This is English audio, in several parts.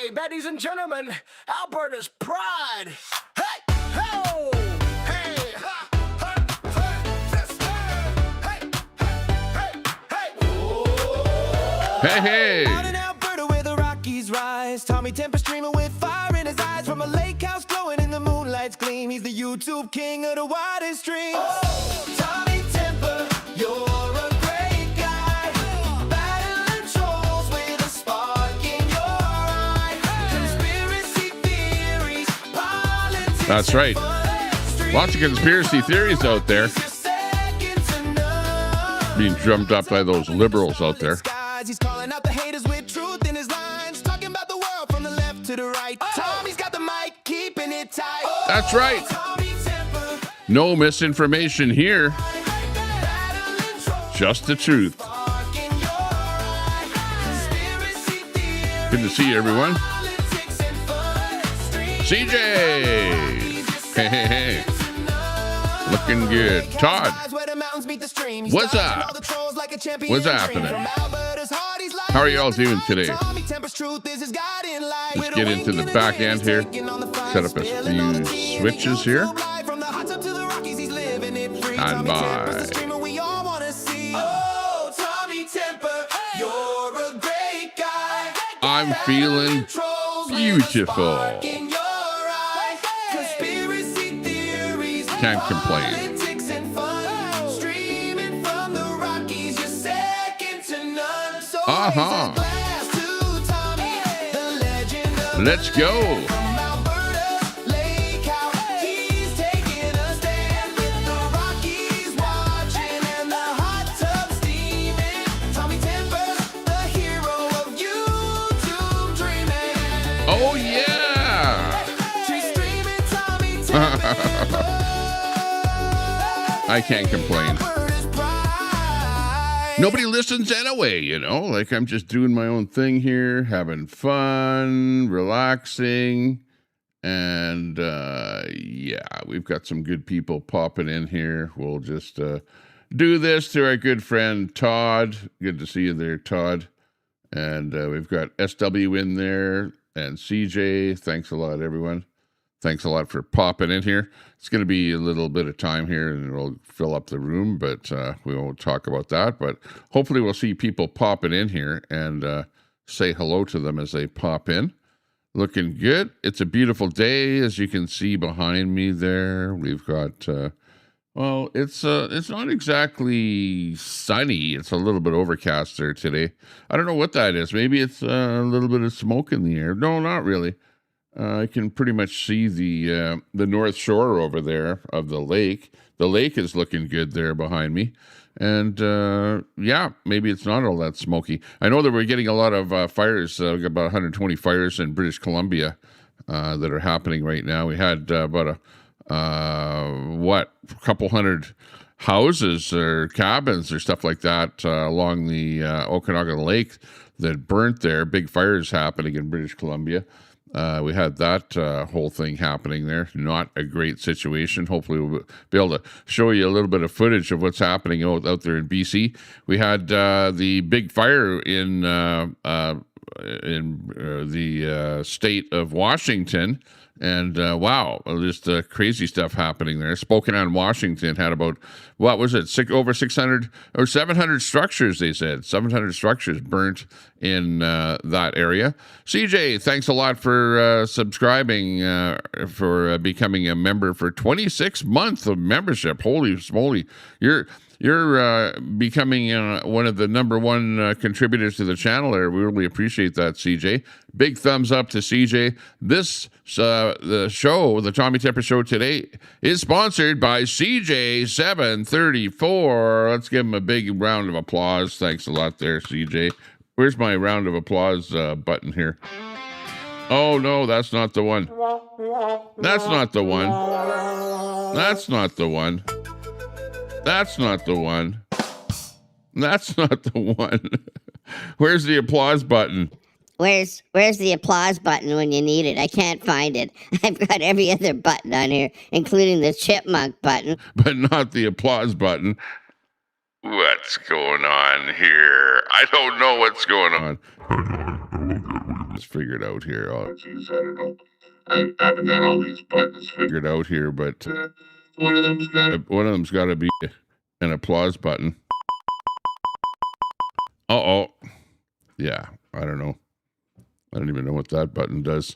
Hey, ladies and gentlemen, Alberta's pride. Hey, ho, hey, ha, ha, ha, this, hey, hey, hey, hey. Hey, Out in Alberta where the Rockies rise, Tommy Temper streaming with fire in his eyes from a lake house glowing in the moonlight's gleam. He's the YouTube king of the widest streams. Oh, Tommy Temper, you're a great guy, battling trolls with a spark in your eye. Conspiracy theories, politics. that's right. Lots of conspiracy theories out there being drummed up by those liberals out there. He's calling out the haters with truth in his lines, talking about the world from the left to the right. Tommy's got the mic, keeping it tight. That's right. Tommy Temper, No misinformation here. Just the truth. spark in your eye. Conspiracy theories, Good to see you, everyone. politics and fun. CJ. Hey, hey, hey. Looking good. Todd. What's up? What's happening? How are you all doing today? Let's get into the back end here. Set up a few switches here. And bye. I'm feeling beautiful. Can't complain. Uh-huh. Let's go. Oh, yeah. I can't complain. Nobody listens anyway, you know, like I'm just doing my own thing here, having fun, relaxing. And yeah, we've got some good people popping in here. We'll just do this to our good friend Todd. Good to see you there, Todd. And we've got SW in there and CJ. Thanks a lot, everyone. Thanks a lot for popping in here. It's going to be a little bit of time here and we'll fill up the room, but we won't talk about that. But hopefully we'll see people popping in here and say hello to them as they pop in. Looking good. It's a beautiful day, as you can see behind me there. We've got, well, it's not exactly sunny. It's a little bit overcast there today. I don't know what that is. Maybe it's a little bit of smoke in the air. No, not really. I can pretty much see the north shore over there of the lake. The lake is looking good there behind me. And yeah, maybe it's not all that smoky. I know that we're getting a lot of fires, about 120 fires in British Columbia that are happening right now. We had about a couple hundred houses or cabins or stuff like that along the Okanagan Lake that burnt there. Big fires happening in British Columbia. We had that whole thing happening there. Not a great situation. Hopefully we'll be able to show you a little bit of footage of what's happening out there in BC. We had the big fire in the state of Washington. And wow, just crazy stuff happening there. Spokane, Washington had about, what was it, over 600 or 700 structures, they said. 700 structures burnt in that area. CJ, thanks a lot for subscribing, for becoming a member for 26 months of membership. Holy smoly. You're becoming one of the number one contributors to the channel there. We really appreciate that, CJ. Big thumbs up to CJ. This the show, the Tommy Temper Show today, is sponsored by CJ734. Let's give him a big round of applause. Thanks a lot there, CJ. Where's my round of applause button here? Oh, no, that's not the one. That's not the one. That's not the one. That's not the one. That's not the one. Where's the applause button? Where's the applause button when you need it? I can't find it. I've got every other button on here, including the chipmunk button. But not the applause button. What's going on here? I don't know what's going on. Hang on, I'll get Just figured out here. Oh, geez, I don't know. I haven't got all these buttons figured out here, but one of them's got to be an applause button. Uh-oh. Yeah, I don't know. I don't even know what that button does.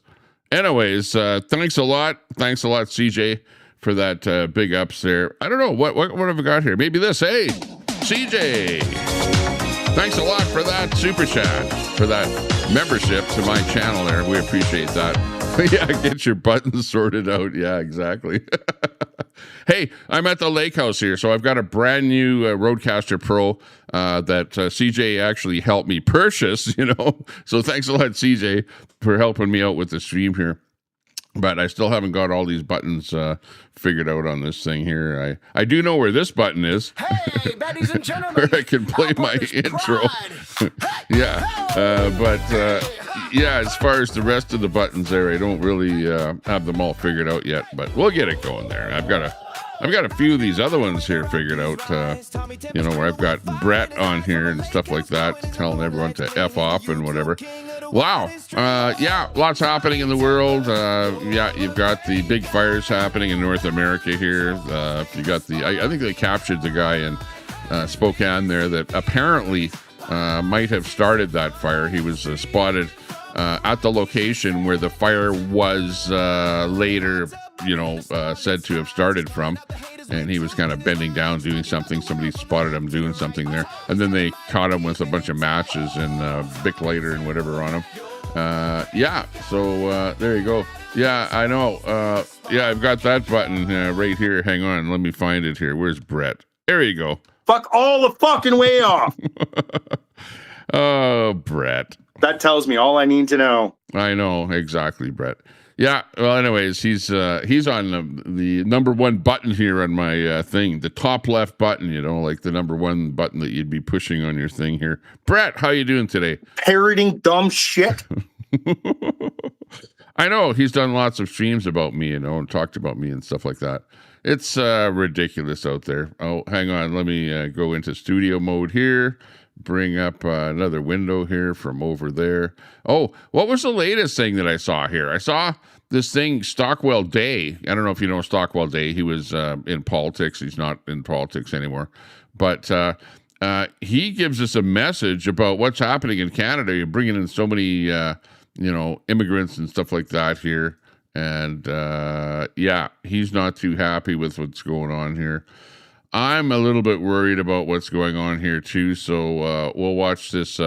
Anyways, thanks a lot. Thanks a lot, CJ, for that big ups there. I don't know. What have I got here? Maybe this. Hey, CJ. Thanks a lot for that super chat, for that membership to my channel there. We appreciate that. Yeah, get your buttons sorted out. Yeah, exactly. Hey, I'm at the lake house here, so I've got a brand new Rodecaster Pro that CJ actually helped me purchase, you know. So thanks a lot, CJ, for helping me out with the stream here. But I still haven't got all these buttons figured out on this thing here. I do know where this button is. Hey, ladies and gentlemen. Where I can play my intro. Yeah. Yeah, as far as the rest of the buttons there, I don't really have them all figured out yet. But we'll get it going there. I've got a few of these other ones here figured out, you know, where I've got Brett on here and stuff like that, telling everyone to F off and whatever. Wow. Yeah, lots happening in the world. Yeah, you've got the big fires happening in North America here. You got I think they captured the guy in Spokane there that apparently might have started that fire. He was spotted at the location where the fire was later, you know, said to have started from. And he was kind of bending down doing something. Somebody spotted him doing something there. And then they caught him with a bunch of matches and Bic lighter and whatever on him. Yeah, so there you go. Yeah, I know. Yeah, I've got that button right here. Hang on, let me find it here. Where's Brett? There you go. Fuck all the fucking way off. Oh, Brett. That tells me all I need to know. I know, exactly, Brett. Yeah, well, anyways, he's on the number one button here on my thing, the top left button, you know, like the number one button that you'd be pushing on your thing here. Brett, how you doing today? Parroting dumb shit. I know, he's done lots of streams about me, you know, and talked about me and stuff like that. It's ridiculous out there. Oh, hang on, let me go into studio mode here. Bring up another window here from over there. Oh, what was the latest thing that I saw here? I saw this thing, Stockwell Day. I don't know if you know Stockwell Day. He was in politics. He's not in politics anymore. But he gives us a message about what's happening in Canada. You're bringing in so many, you know, immigrants and stuff like that here. And, yeah, he's not too happy with what's going on here. I'm a little bit worried about what's going on here, too. So we'll watch this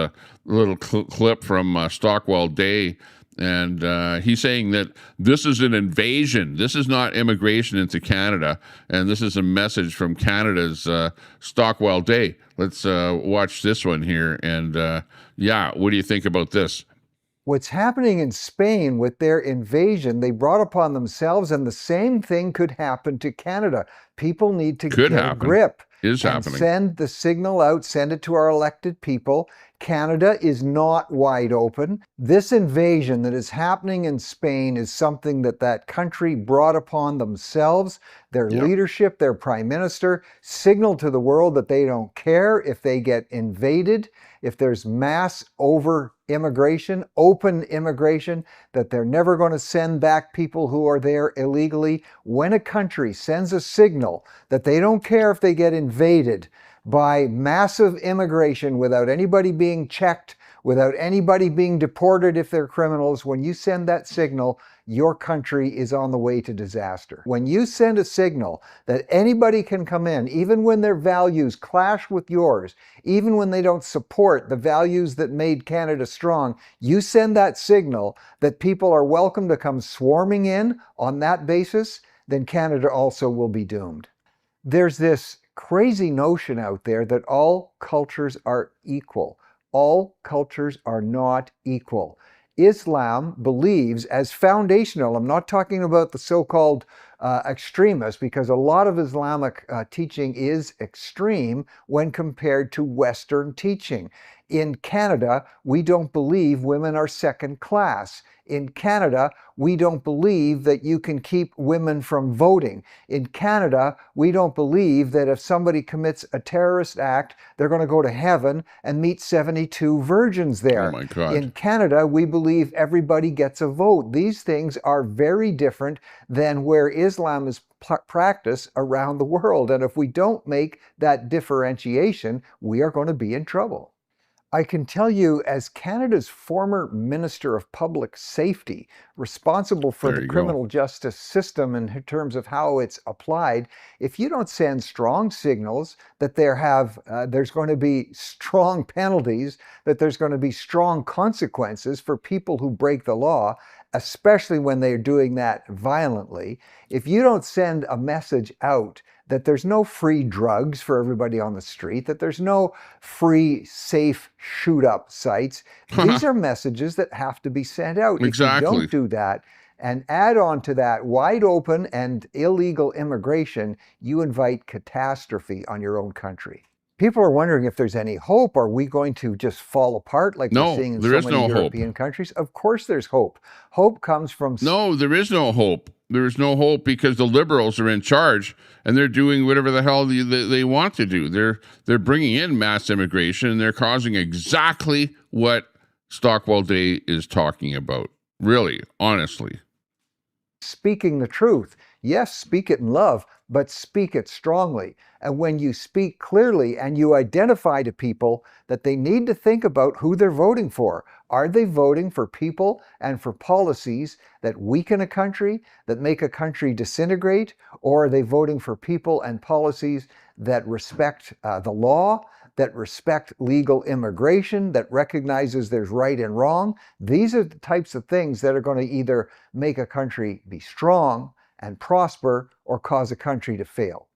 little clip from Stockwell Day. And he's saying that this is an invasion. This is not immigration into Canada. And this is a message from Canada's Stockwell Day. Let's watch this one here. And yeah, what do you think about this? What's happening in Spain with their invasion, they brought upon themselves, and the same thing could happen to Canada. People need to get a grip and send the signal out, send it to our elected people. Canada is not wide open. This invasion that is happening in Spain is something that country brought upon themselves. Their leadership, their prime minister, signaled to the world that they don't care if they get invaded, if there's mass over immigration, open immigration, that they're never going to send back people who are there illegally. When a country sends a signal that they don't care if they get invaded by massive immigration without anybody being checked, without anybody being deported if they're criminals, when you send that signal, your country is on the way to disaster. When you send a signal that anybody can come in, even when their values clash with yours, even when they don't support the values that made Canada strong, you send that signal that people are welcome to come swarming in on that basis, then Canada also will be doomed. There's this crazy notion out there that all cultures are equal. All cultures are not equal. Islam believes as foundational, I'm not talking about the so-called extremists, because a lot of Islamic teaching is extreme when compared to Western teaching. In Canada, we don't believe women are second class. In Canada, we don't believe that you can keep women from voting. In Canada, we don't believe that if somebody commits a terrorist act, they're going to go to heaven and meet 72 virgins there. Oh my God. In Canada, we believe everybody gets a vote. These things are very different than where Islam is practiced around the world. And if we don't make that differentiation, we are going to be in trouble. I can tell you, as Canada's former Minister of Public Safety, responsible for the criminal justice system in terms of how it's applied, if you don't send strong signals that there's going to be strong penalties, that there's going to be strong consequences for people who break the law, especially when they're doing that violently, if you don't send a message out that there's no free drugs for everybody on the street, that there's no free, safe shoot-up sites, these are messages that have to be sent out. Exactly. If you don't do that, and add on to that wide open and illegal immigration, you invite catastrophe on your own country. People are wondering if there's any hope. Are we going to just fall apart like we're seeing in so many European countries? Of course there's hope. Hope comes from... No, there is no hope. There is no hope because the Liberals are in charge and they're doing whatever the hell they want to do. They're bringing in mass immigration and they're causing exactly what Stockwell Day is talking about. Really, honestly. Speaking the truth. Yes, speak it in love, but speak it strongly. And when you speak clearly and you identify to people that they need to think about who they're voting for. Are they voting for people and for policies that weaken a country, that make a country disintegrate? Or are they voting for people and policies that respect the law, that respect legal immigration, that recognizes there's right and wrong? These are the types of things that are going to either make a country be strong and prosper or cause a country to fail.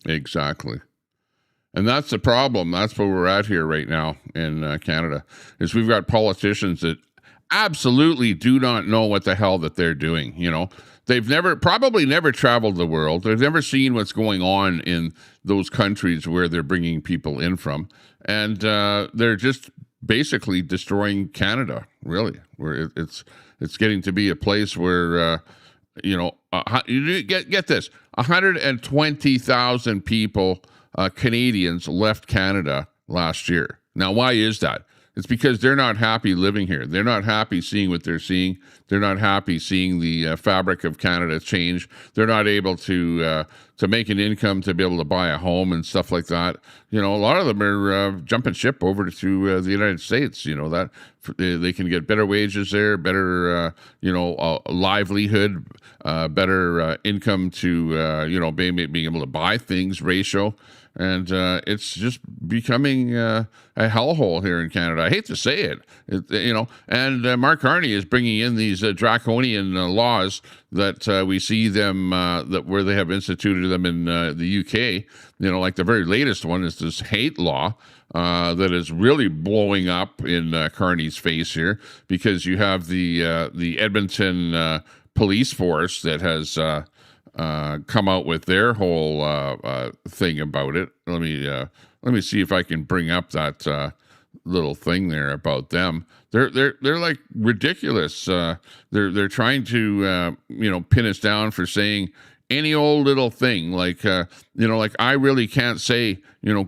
Exactly. And that's the problem. That's where we're at here right now in Canada, is we've got politicians that absolutely do not know what the hell that they're doing. You know, they've probably never traveled the world. They've never seen what's going on in those countries where they're bringing people in from. And they're just basically destroying Canada, really, where it's getting to be a place where, you get this, 120,000 people, Canadians, left Canada last year. Now, why is that? It's because they're not happy living here. They're not happy seeing what they're seeing. They're not happy seeing the fabric of Canada change. They're not able to make an income to be able to buy a home and stuff like that. You know, a lot of them are jumping ship over to the United States. You know, that they can get better wages there, better livelihood, better income to being able to buy things ratio. And it's just becoming a hellhole here in Canada. I hate to say it, and Mark Carney is bringing in these draconian laws that we see them, where they have instituted them in the UK. You know, like the very latest one is this hate law that is really blowing up in Carney's face here, because you have the Edmonton police force that has come out with their whole thing about it. Let me see if I can bring up that little thing there about them. They're like ridiculous. They're trying to pin us down for saying any old little thing, like I really can't say,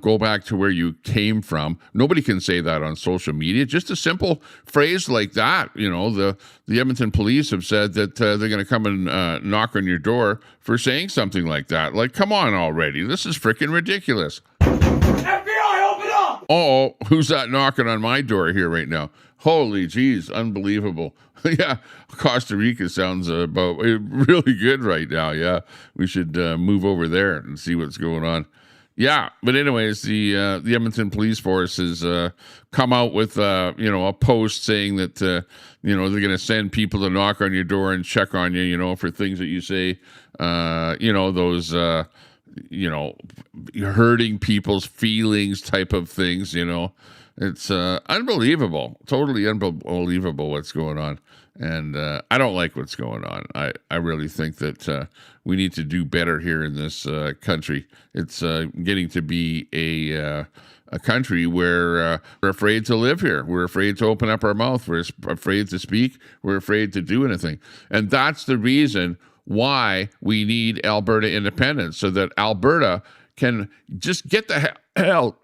go back to where you came from. Nobody can say that on social media. Just a simple phrase like that. The Edmonton police have said that they're going to come and knock on your door for saying something like that. Like, come on already. This is freaking ridiculous. FBI, open up! Uh-oh, who's that knocking on my door here right now? Holy jeez, unbelievable. Yeah, Costa Rica sounds about really good right now. Yeah, we should move over there and see what's going on. Yeah, but anyways, the Edmonton Police Force has come out with a post saying that they're going to send people to knock on your door and check on you, for things that you say, those hurting people's feelings type of things. It's unbelievable, totally unbelievable what's going on. And I don't like what's going on. I really think that we need to do better here in this country. It's getting to be a country where we're afraid to live here. We're afraid to open up our mouth. We're afraid to speak. We're afraid to do anything. And that's the reason why we need Alberta independence, so that Alberta can just get the hell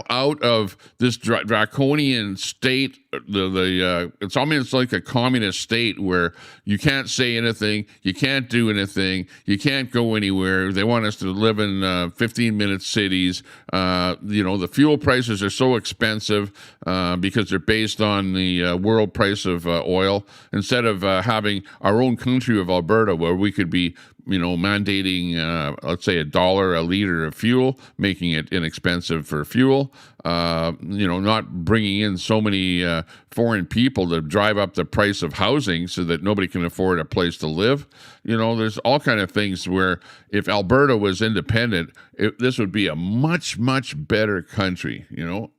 out of this draconian state. It's almost like a communist state where you can't say anything, you can't do anything, you can't go anywhere. They want us to live in 15-minute cities. The fuel prices are so expensive because they're based on the world price of oil, instead of having our own country of Alberta, where we could be mandating, let's say, $1 a liter of fuel, making it inexpensive for fuel, not bringing in so many foreign people to drive up the price of housing so that nobody can afford a place to live. There's all kind of things where if Alberta was independent, this would be a much, much better country.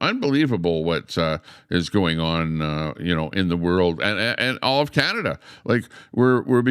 Unbelievable what is going on, in the world and all of Canada. Like we're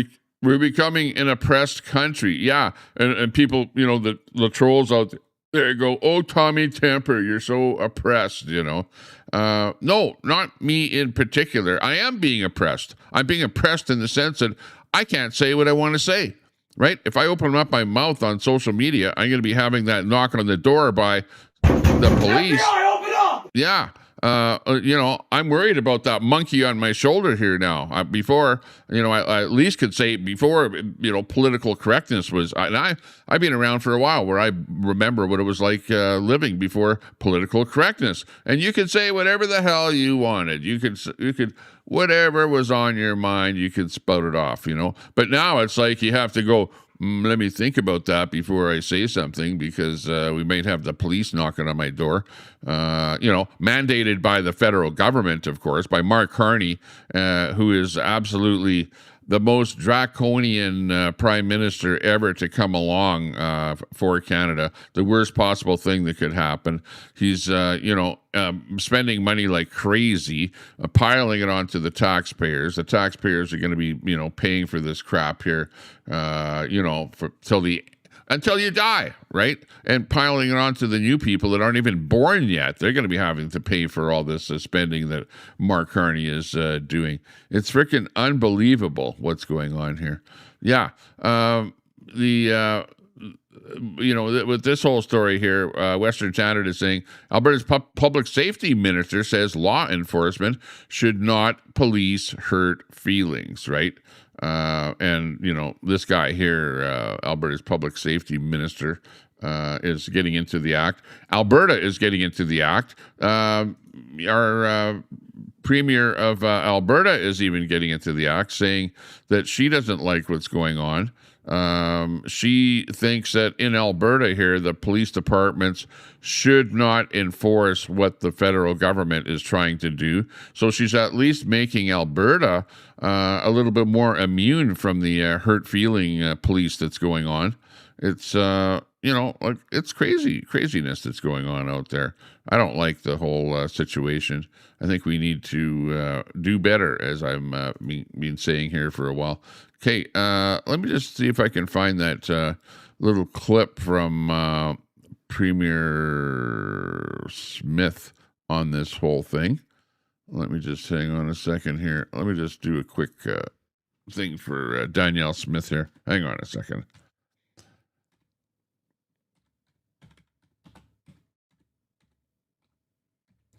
becoming an oppressed country. Yeah. And people, the trolls out there go, "Oh, Tommy Temper, you're so oppressed," No, not me in particular. I am being oppressed. I'm being oppressed in the sense that I can't say what I want to say, right? If I open up my mouth on social media, I'm going to be having that knock on the door by the police. FBI, open up! Yeah. I'm worried about that monkey on my shoulder here now. Before, I at least could say before, political correctness was, and I've been around for a while where I remember what it was like living before political correctness. And you could say whatever the hell you wanted. You could, whatever was on your mind, you could spout it off, But now it's like you have to go, let me think about that before I say something, because we might have the police knocking on my door. Mandated by the federal government, of course, by Mark Carney, who is absolutely the most draconian prime minister ever to come along for Canada. The worst possible thing that could happen. He's, spending money like crazy, piling it onto the taxpayers. The taxpayers are going to be, paying for this crap here, until you die, right? And piling it onto the new people that aren't even born yet. They're going to be having to pay for all this spending that Mark Carney is doing. It's freaking unbelievable what's going on here. Yeah. With this whole story here, Western Canada is saying Alberta's public safety minister says law enforcement should not police hurt feelings, right? This guy here, Alberta's public safety minister, is getting into the act. Alberta is getting into the act. Our premier of Alberta is even getting into the act, saying that she doesn't like what's going on. She thinks that in Alberta here, the police departments should not enforce what the federal government is trying to do. So she's at least making Alberta a little bit more immune from the hurt feeling police that's going on. It's, it's craziness that's going on out there. I don't like the whole situation. I think we need to do better, as I've been saying here for a while. Okay, let me just see if I can find that little clip from Premier Smith on this whole thing. Let me just hang on a second here. Let me just do a quick thing for Danielle Smith here. Hang on a second.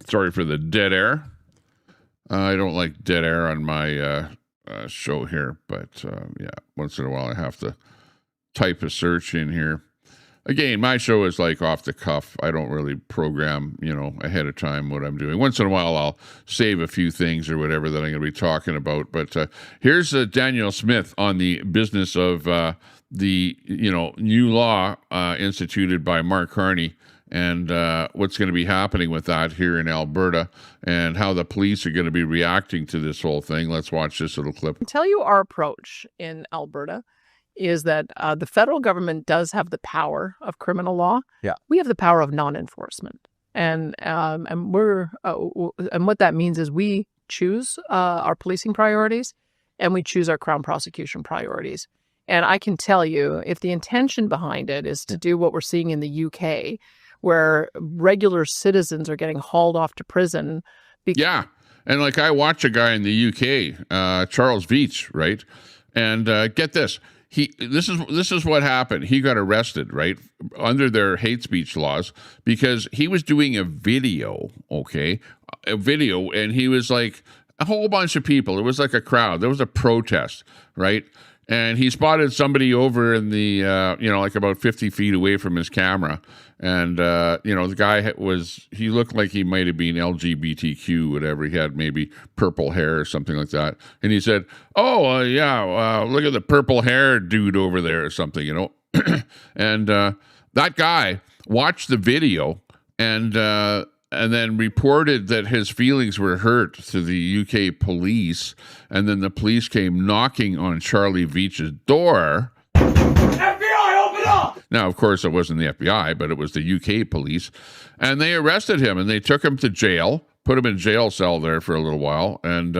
Sorry for the dead air. I don't like dead air on my show here, but once in a while I have to type a search in here. Again, my show is like off the cuff. I don't really program, ahead of time what I'm doing. Once in a while I'll save a few things or whatever that I'm going to be talking about. But here's Danielle Smith on the business of the new law instituted by Mark Carney, and what's going to be happening with that here in Alberta, and how the police are going to be reacting to this whole thing. Let's watch this little clip. I'll tell you our approach in Alberta is that the federal government does have the power of criminal law. Yeah. We have the power of non-enforcement. And we're and what that means is we choose our policing priorities and we choose our Crown prosecution priorities. And I can tell you, if the intention behind it is to do what we're seeing in the UK, where regular citizens are getting hauled off to prison. Yeah. And like I watch a guy in the UK, Charles Veach, right? And get this. This is what happened. He got arrested, right, under their hate speech laws because he was doing a video, and he was like a whole bunch of people. It was like a crowd. There was a protest, right? And he spotted somebody over in the, like about 50 feet away from his camera. And, the guy he looked like he might have been LGBTQ, whatever. He had maybe purple hair or something like that. And he said, look at the purple hair dude over there or something, And that guy watched the video and then reported that his feelings were hurt to the UK police. And then the police came knocking on Charlie Veach's door. FBI, open up! Now, of course, it wasn't the FBI, but it was the UK police. And they arrested him and they took him to jail, put him in jail cell there for a little while, and,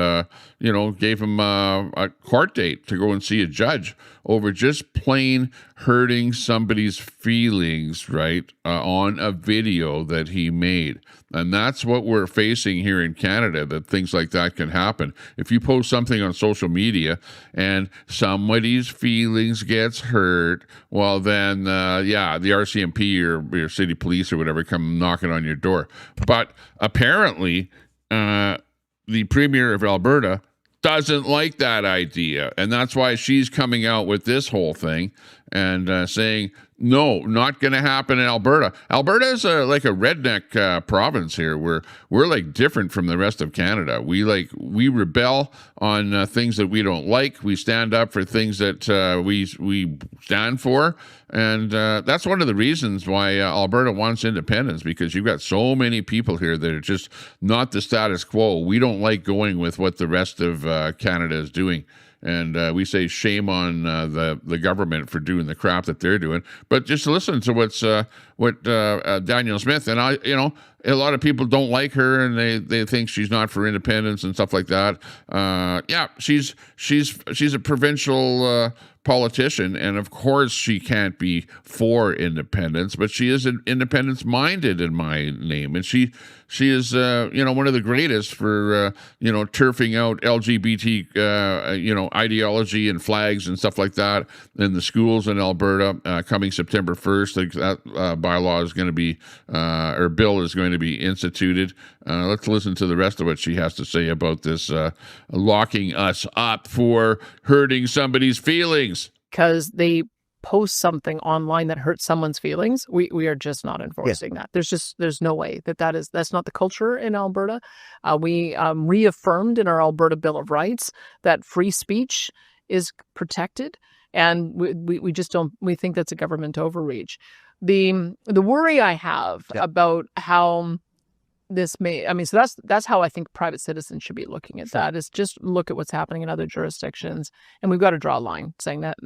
gave him a court date to go and see a judge over just plain hurting somebody's feelings, right, on a video that he made. And that's what we're facing here in Canada, that things like that can happen. If you post something on social media and somebody's feelings gets hurt, well, then, the RCMP or your city police or whatever come knocking on your door. But apparently, the Premier of Alberta doesn't like that idea. And that's why she's coming out with this whole thing and saying, no, not going to happen in Alberta. Alberta is like a redneck province here. We're like different from the rest of Canada. We rebel on things that we don't like. We stand up for things that we stand for. And that's one of the reasons why Alberta wants independence, because you've got so many people here that are just not the status quo. We don't like going with what the rest of Canada is doing. And we say shame on the government for doing the crap that they're doing. But just listen to what Danielle Smith, and a lot of people don't like her, and they think she's not for independence and stuff like that. She's a provincial politician, and of course she can't be for independence, but she is independence minded in my name, and she is one of the greatest for turfing out LGBT ideology and flags and stuff like that in the schools in Alberta. Coming September 1st, that bylaw is going to be or bill is going to be instituted. Let's listen to the rest of what she has to say about this locking us up for hurting somebody's feelings. Because they post something online that hurts someone's feelings, we are just not enforcing that. There's no way that's not the culture in Alberta. We reaffirmed in our Alberta Bill of Rights that free speech is protected, and we just don't. We think that's a government overreach. The worry I have about how this may, so that's how I think private citizens should be looking at that, is just look at what's happening in other jurisdictions, and we've got to draw a line saying that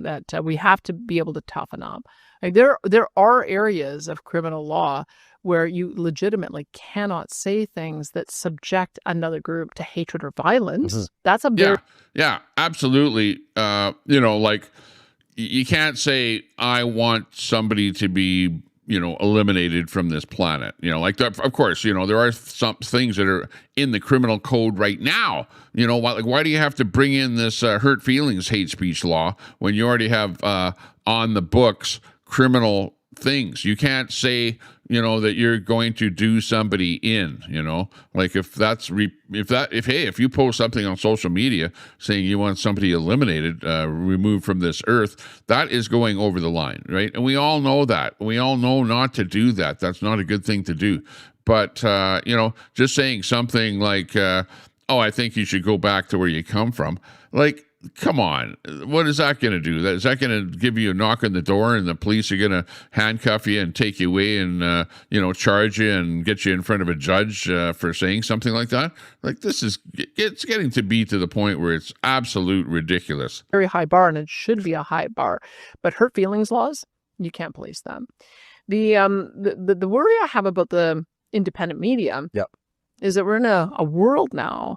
we have to be able to toughen up. Like there are areas of criminal law where you legitimately cannot say things that subject another group to hatred or violence. Mm-hmm. That's a big... Yeah, absolutely. Like you can't say, I want somebody to be eliminated from this planet. Like that, of course, there are some things that are in the criminal code right now. Why do you have to bring in this hurt feelings hate speech law when you already have on the books criminal things? You can't say, that you're going to do somebody in, like if you post something on social media saying you want somebody eliminated, removed from this earth, that is going over the line, right? And we all know that. We all know not to do that. That's not a good thing to do. But, just saying something like, I think you should go back to where you come from. Like, come on, what is that going to do? Is that going to give you a knock on the door and the police are going to handcuff you and take you away and, charge you and get you in front of a judge for saying something like that? Like, it's getting to be to the point where it's absolute ridiculous. Very high bar, and it should be a high bar. But hurt feelings laws, you can't police them. The worry I have about the independent media is that we're in a world now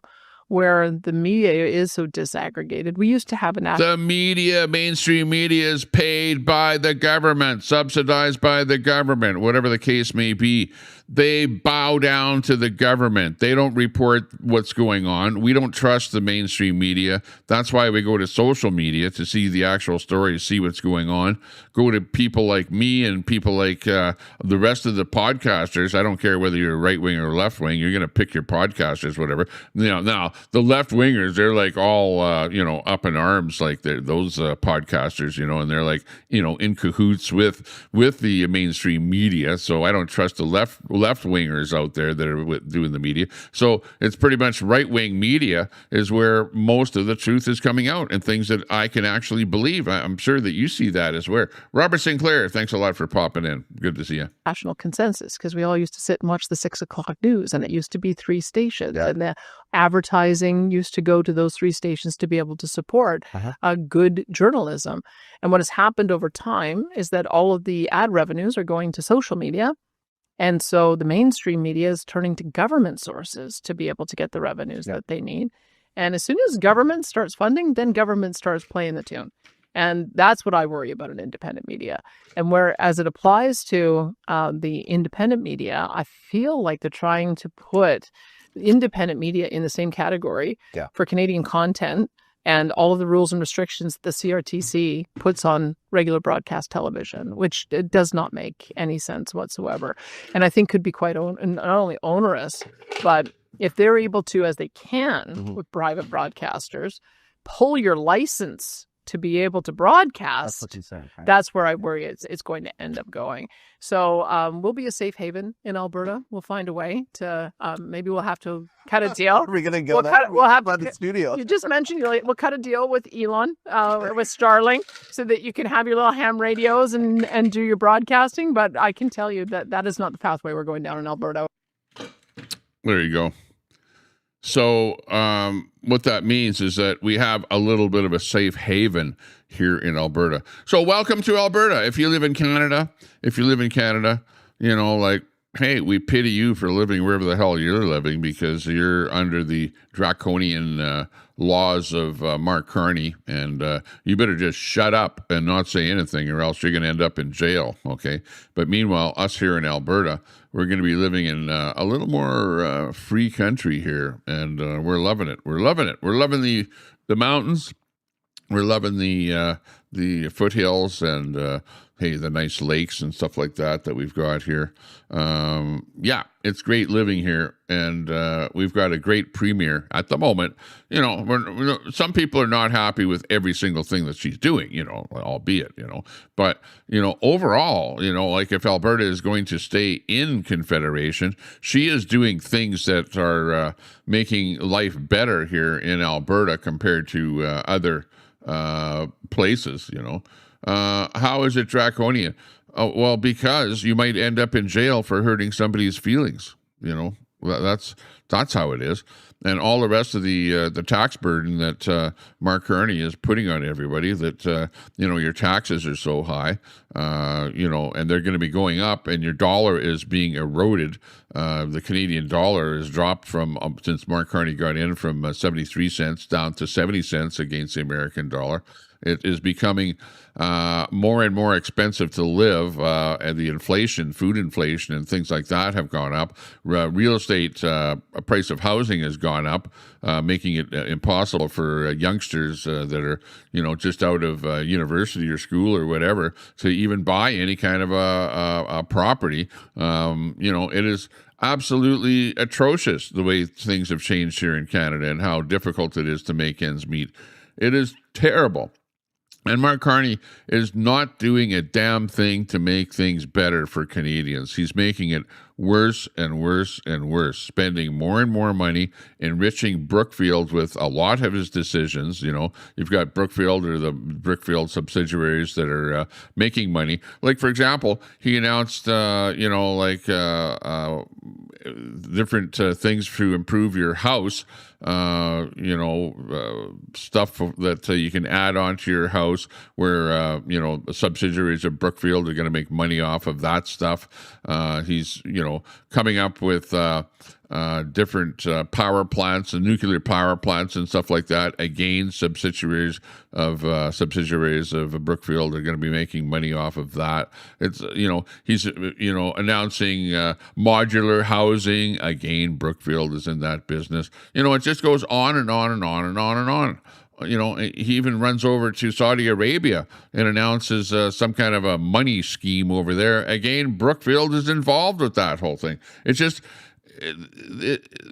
where the media is so disaggregated. We used to have an The media, mainstream media, is paid by the government, subsidized by the government, whatever the case may be. They bow down to the government. They don't report what's going on. We don't trust the mainstream media. That's why we go to social media to see the actual story, to see what's going on. Go to people like me and people like the rest of the podcasters. I don't care whether you're right wing or left wing. You're going to pick your podcasters, whatever. Now the left wingers, they're like all up in arms, like those podcasters, and they're like in cahoots with the mainstream media. So I don't trust the left wingers out there that are doing the media. So it's pretty much right wing media is where most of the truth is coming out and things that I can actually believe. I'm sure that you see that as well. Robert Sinclair, thanks a lot for popping in. Good to see you. National consensus, because we all used to sit and watch the 6 o'clock news, and it used to be 3 stations, and the advertising used to go to those 3 stations to be able to support good journalism. And what has happened over time is that all of the ad revenues are going to social media. And so the mainstream media is turning to government sources to be able to get the revenues that they need. And as soon as government starts funding, then government starts playing the tune. And that's what I worry about in independent media. And where, as it applies to the independent media, I feel like they're trying to put independent media in the same category for Canadian content and all of the rules and restrictions that the CRTC puts on regular broadcast television, which it does not make any sense whatsoever. And I think could be quite not only onerous, but if they're able to, as they can with private broadcasters, pull your license to be able to broadcast, that's what you say, right? That's where I worry it's going to end up going. So we'll be a safe haven in Alberta. We'll find a way to, maybe we'll have to cut a deal. Are we going to go we'll have the studio. You just mentioned we'll cut a deal with Elon, with Starlink, so that you can have your little ham radios and do your broadcasting. But I can tell you that is not the pathway we're going down in Alberta. There you go. So what that means is that we have a little bit of a safe haven here in Alberta. So welcome to Alberta. If you live in Canada, hey, we pity you for living wherever the hell you're living because you're under the draconian laws of Mark Carney, and you better just shut up and not say anything or else you're going to end up in jail, okay? But meanwhile, us here in Alberta, we're going to be living in a little more free country here, and we're loving it. We're loving it. We're loving the mountains. We're loving the foothills and the nice lakes and stuff like that we've got here. It's great living here, and we've got a great premier at the moment. Some people are not happy with every single thing that she's doing, albeit, but, overall, like if Alberta is going to stay in Confederation, she is doing things that are making life better here in Alberta compared to other places, How is it draconian? Oh, well, because you might end up in jail for hurting somebody's feelings. That's how it is. And all the rest of the tax burden that Mark Carney is putting on everybody, that your taxes are so high, and they're going to be going up, and your dollar is being eroded. The Canadian dollar has dropped from since Mark Carney got in from 73 cents down to 70 cents against the American dollar. It is becoming more and more expensive to live, and the inflation, food inflation, and things like that have gone up. Real estate price of housing has gone up, making it impossible for youngsters that are, just out of university or school or whatever to even buy any kind of a property. It is absolutely atrocious the way things have changed here in Canada and how difficult it is to make ends meet. It is terrible. And Mark Carney is not doing a damn thing to make things better for Canadians. He's making it worse and worse and worse, spending more and more money, enriching Brookfield with a lot of his decisions. You've got Brookfield or the Brookfield subsidiaries that are making money. Like, for example, he announced, different things to improve your house. stuff that you can add onto your house where, subsidiaries of Brookfield are going to make money off of that stuff. He's, coming up with different power plants and nuclear power plants and stuff like that. Again, subsidiaries of Brookfield are going to be making money off of that. It's, he's, announcing modular housing. Again, Brookfield is in that business. It just goes on and on and on and on and on. He even runs over to Saudi Arabia and announces some kind of a money scheme over there. Again, Brookfield is involved with that whole thing. It's just,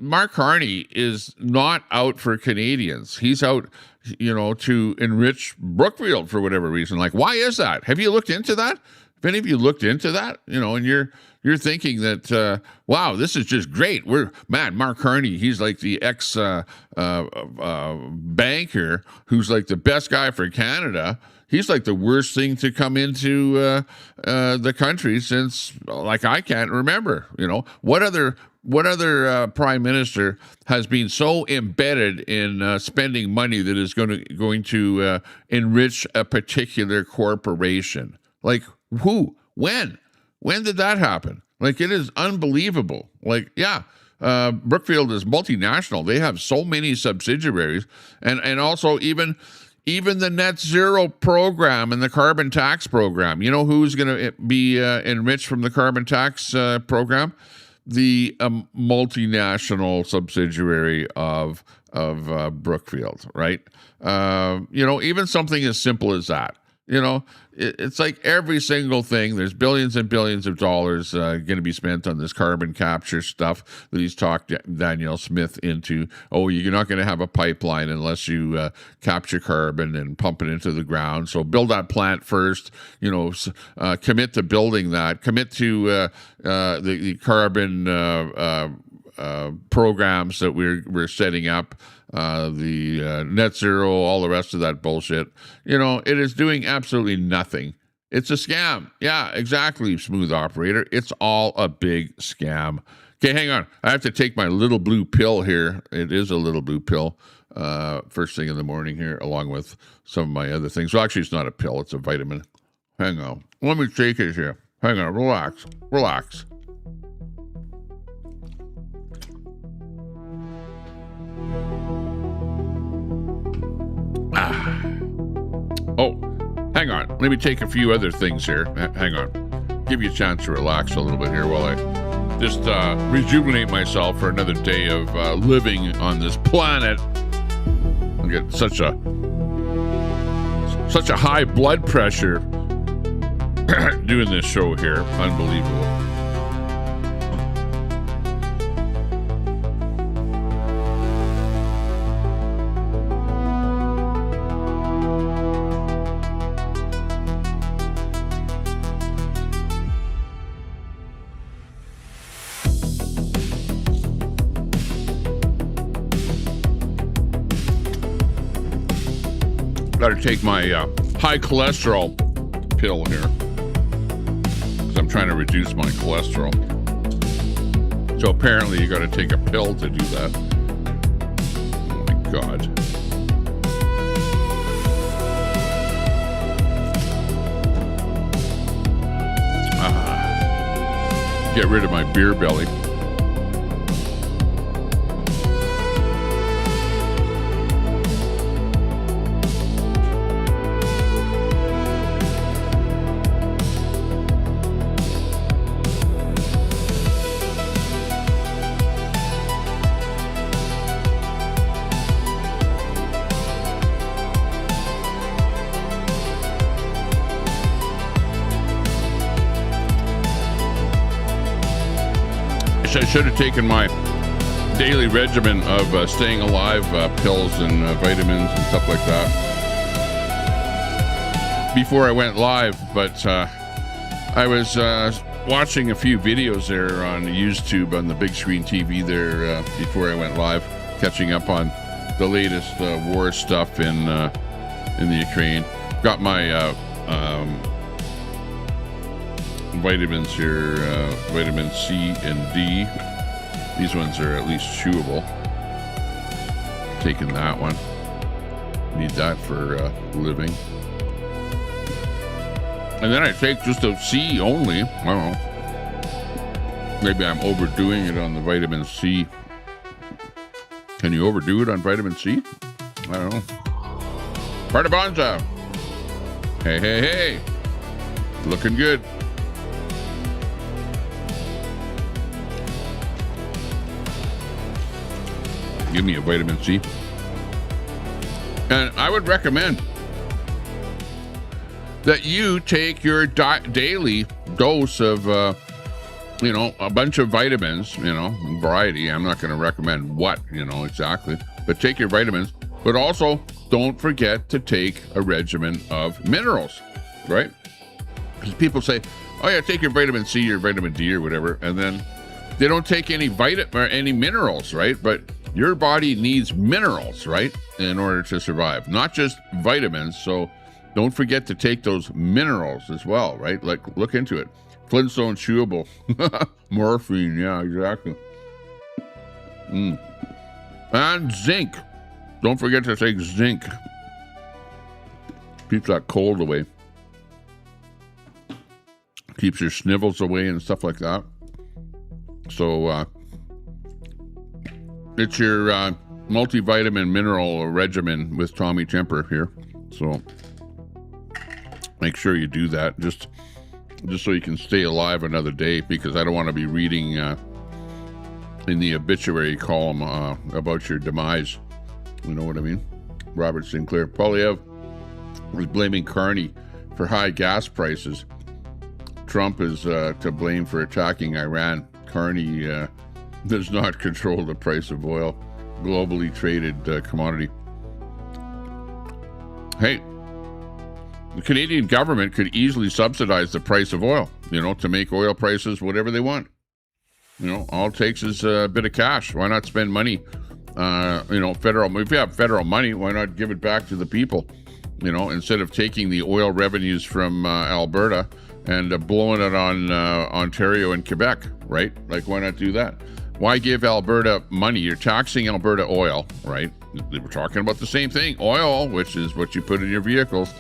Mark Carney is not out for Canadians. He's out, to enrich Brookfield for whatever reason. Like, why is that? Have you looked into that? Have any of you looked into that? And you're thinking that, wow, this is just great. Mark Carney, he's like the ex banker who's like the best guy for Canada. He's like the worst thing to come into the country since, like, I can't remember. What other prime minister has been so embedded in spending money that is going to enrich a particular corporation? Like, who? When did that happen? Like, it is unbelievable. Like, yeah, Brookfield is multinational. They have so many subsidiaries, and also even the net zero program and the carbon tax program. You know who's going to be enriched from the carbon tax program? The multinational subsidiary of Brookfield, right? Even something as simple as that. It's like every single thing. There's billions and billions of dollars going to be spent on this carbon capture stuff that he's talked Danielle Smith into. Oh, you're not going to have a pipeline unless you capture carbon and pump it into the ground. So build that plant first. Commit to building that. Commit to the carbon programs that we're setting up. The net zero, all the rest of that bullshit. It is doing absolutely nothing. It's a scam. Yeah, exactly, smooth operator. It's all a big scam. Okay, hang on. I have to take my little blue pill here. It is a little blue pill first thing in the morning here, along with some of my other things. Well, actually, it's not a pill. It's a vitamin. Hang on. Let me take it here. Hang on. Relax. Oh, hang on. Let me take a few other things here. Hang on. Give you a chance to relax a little bit here while I just rejuvenate myself for another day of living on this planet. I get such a high blood pressure doing this show here. Unbelievable. Got to take my high cholesterol pill here because I'm trying to reduce my cholesterol. So apparently you got to take a pill to do that. Oh my God. Get rid of my beer belly. I should have taken my daily regimen of staying alive pills and vitamins and stuff like that before I went live, but I was watching a few videos there on YouTube on the big screen TV there before I went live, catching up on the latest war stuff in the Ukraine. Got my vitamins here, vitamin C and D. These ones are at least chewable. taking that one. Need that for living. And then I take just a C only. I don't know. Maybe I'm overdoing it on the vitamin C. Can you overdo it on vitamin C? I don't know. Partibonza. Hey, hey, hey. Looking good. Give me a vitamin C. And I would recommend that you take your daily dose of, a bunch of vitamins, variety. I'm not going to recommend what, exactly, but take your vitamins. But also, don't forget to take a regimen of minerals, right? Because people say, oh yeah, take your vitamin C or vitamin D or whatever, and then they don't take any any minerals, right? But your body needs minerals, right, in order to survive, not just vitamins. So don't forget to take those minerals as well, right? Like, look into it. Flintstone chewable. Morphine, yeah, exactly. And zinc. Don't forget to take zinc. Keeps that cold away. Keeps your snivels away and stuff like that. So, it's your multivitamin mineral regimen with Tommy Temper here. So, make sure you do that. Just so you can stay alive another day, because I don't want to be reading in the obituary column about your demise. You know what I mean? Robert Sinclair. Polyev was blaming Carney for high gas prices. Trump is to blame for attacking Iran. Carney does not control the price of oil, globally traded commodity. Hey, the Canadian government could easily subsidize the price of oil, to make oil prices whatever they want. All it takes is a bit of cash. Why not spend money? Federal. If you have federal money, why not give it back to the people? Instead of taking the oil revenues from Alberta and blowing it on Ontario and Quebec, right? Like, why not do that? Why give Alberta money? You're taxing Alberta oil, right? We're talking about the same thing, oil, which is what you put in your vehicles.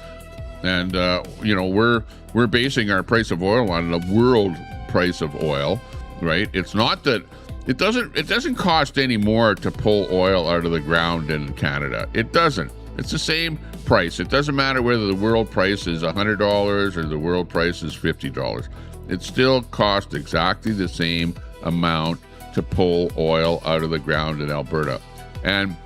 And, we're basing our price of oil on the world price of oil, right? It's not that it doesn't cost any more to pull oil out of the ground in Canada. It doesn't. It's the same price. It doesn't matter whether the world price is $100 or the world price is $50. It still costs exactly the same amount to pull oil out of the ground in Alberta. And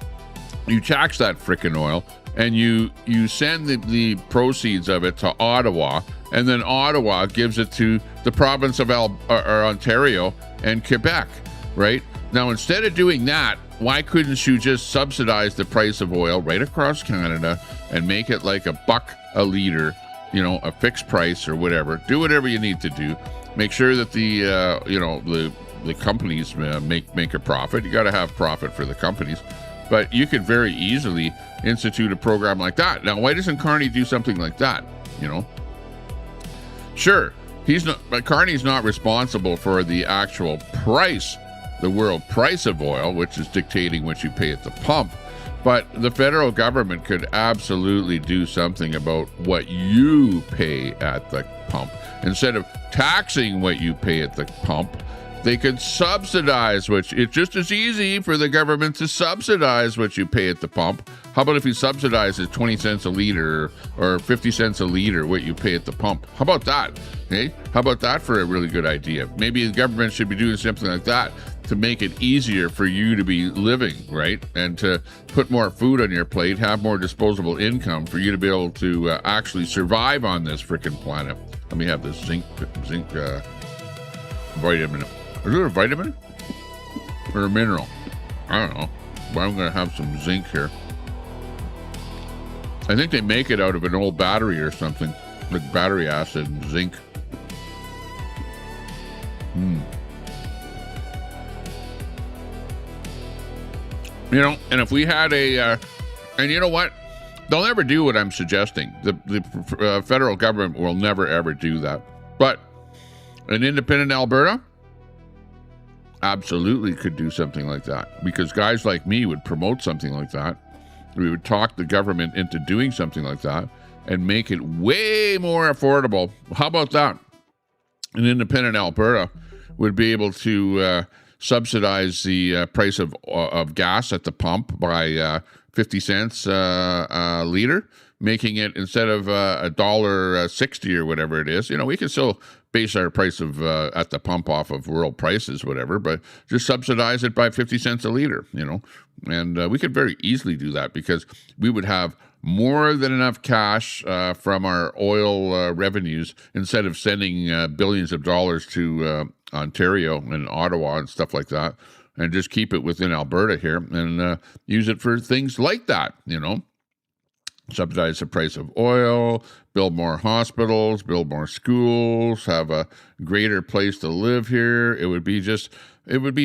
you tax that frickin' oil, and you send the proceeds of it to Ottawa, and then Ottawa gives it to the province of Ontario and Quebec, right? Now, instead of doing that, why couldn't you just subsidize the price of oil right across Canada and make it like $1 a liter, a fixed price or whatever? Do whatever you need to do. Make sure that the companies make a profit. You got to have profit for the companies. But you could very easily institute a program like that. Now, why doesn't Carney do something like that? Sure, but Carney's not responsible for the actual price, the world price of oil, which is dictating what you pay at the pump. But the federal government could absolutely do something about what you pay at the pump. Instead of taxing what you pay at the pump, they could subsidize it's just as easy for the government to subsidize what you pay at the pump. How about if you subsidize it 20 cents a liter or 50 cents a liter what you pay at the pump? How about that? Hey, how about that for a really good idea? Maybe the government should be doing something like that to make it easier for you to be living, right? And to put more food on your plate, have more disposable income for you to be able to actually survive on this freaking planet. Let me have this zinc vitamin. Is it a vitamin or a mineral? I don't know. But I'm going to have some zinc here. I think they make it out of an old battery or something, like battery acid and zinc. And if we had and you know what? They'll never do what I'm suggesting. The federal government will never, ever do that. But an independent Alberta, absolutely could do something like that, because guys like me would promote something like that. We would talk the government into doing something like that and make it way more affordable. How about that? An independent Alberta would be able to subsidize the price of gas at the pump by 50 cents a liter, making it, instead of $1.60 or whatever it is, we can still base our price of at the pump off of world prices, whatever, but just subsidize it by 50 cents a liter, and we could very easily do that, because we would have more than enough cash from our oil revenues, instead of sending billions of dollars to Ontario and Ottawa and stuff like that, and just keep it within Alberta here and use it for things like that, subsidize the price of oil, build more hospitals, build more schools, have a greater place to live here. It would be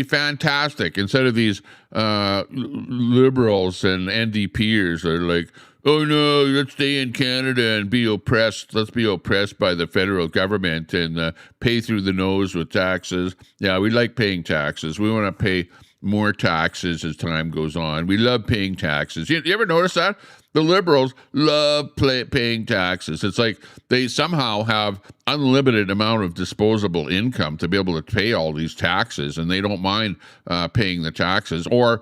fantastic, instead of these liberals and NDPers are like, oh no, let's stay in Canada and be oppressed. Let's be oppressed by the federal government and pay through the nose with taxes. Yeah, we like paying taxes. We want to pay more taxes as time goes on. We love paying taxes. You ever notice that? The liberals love paying taxes. It's like they somehow have unlimited amount of disposable income to be able to pay all these taxes, and they don't mind paying the taxes. Or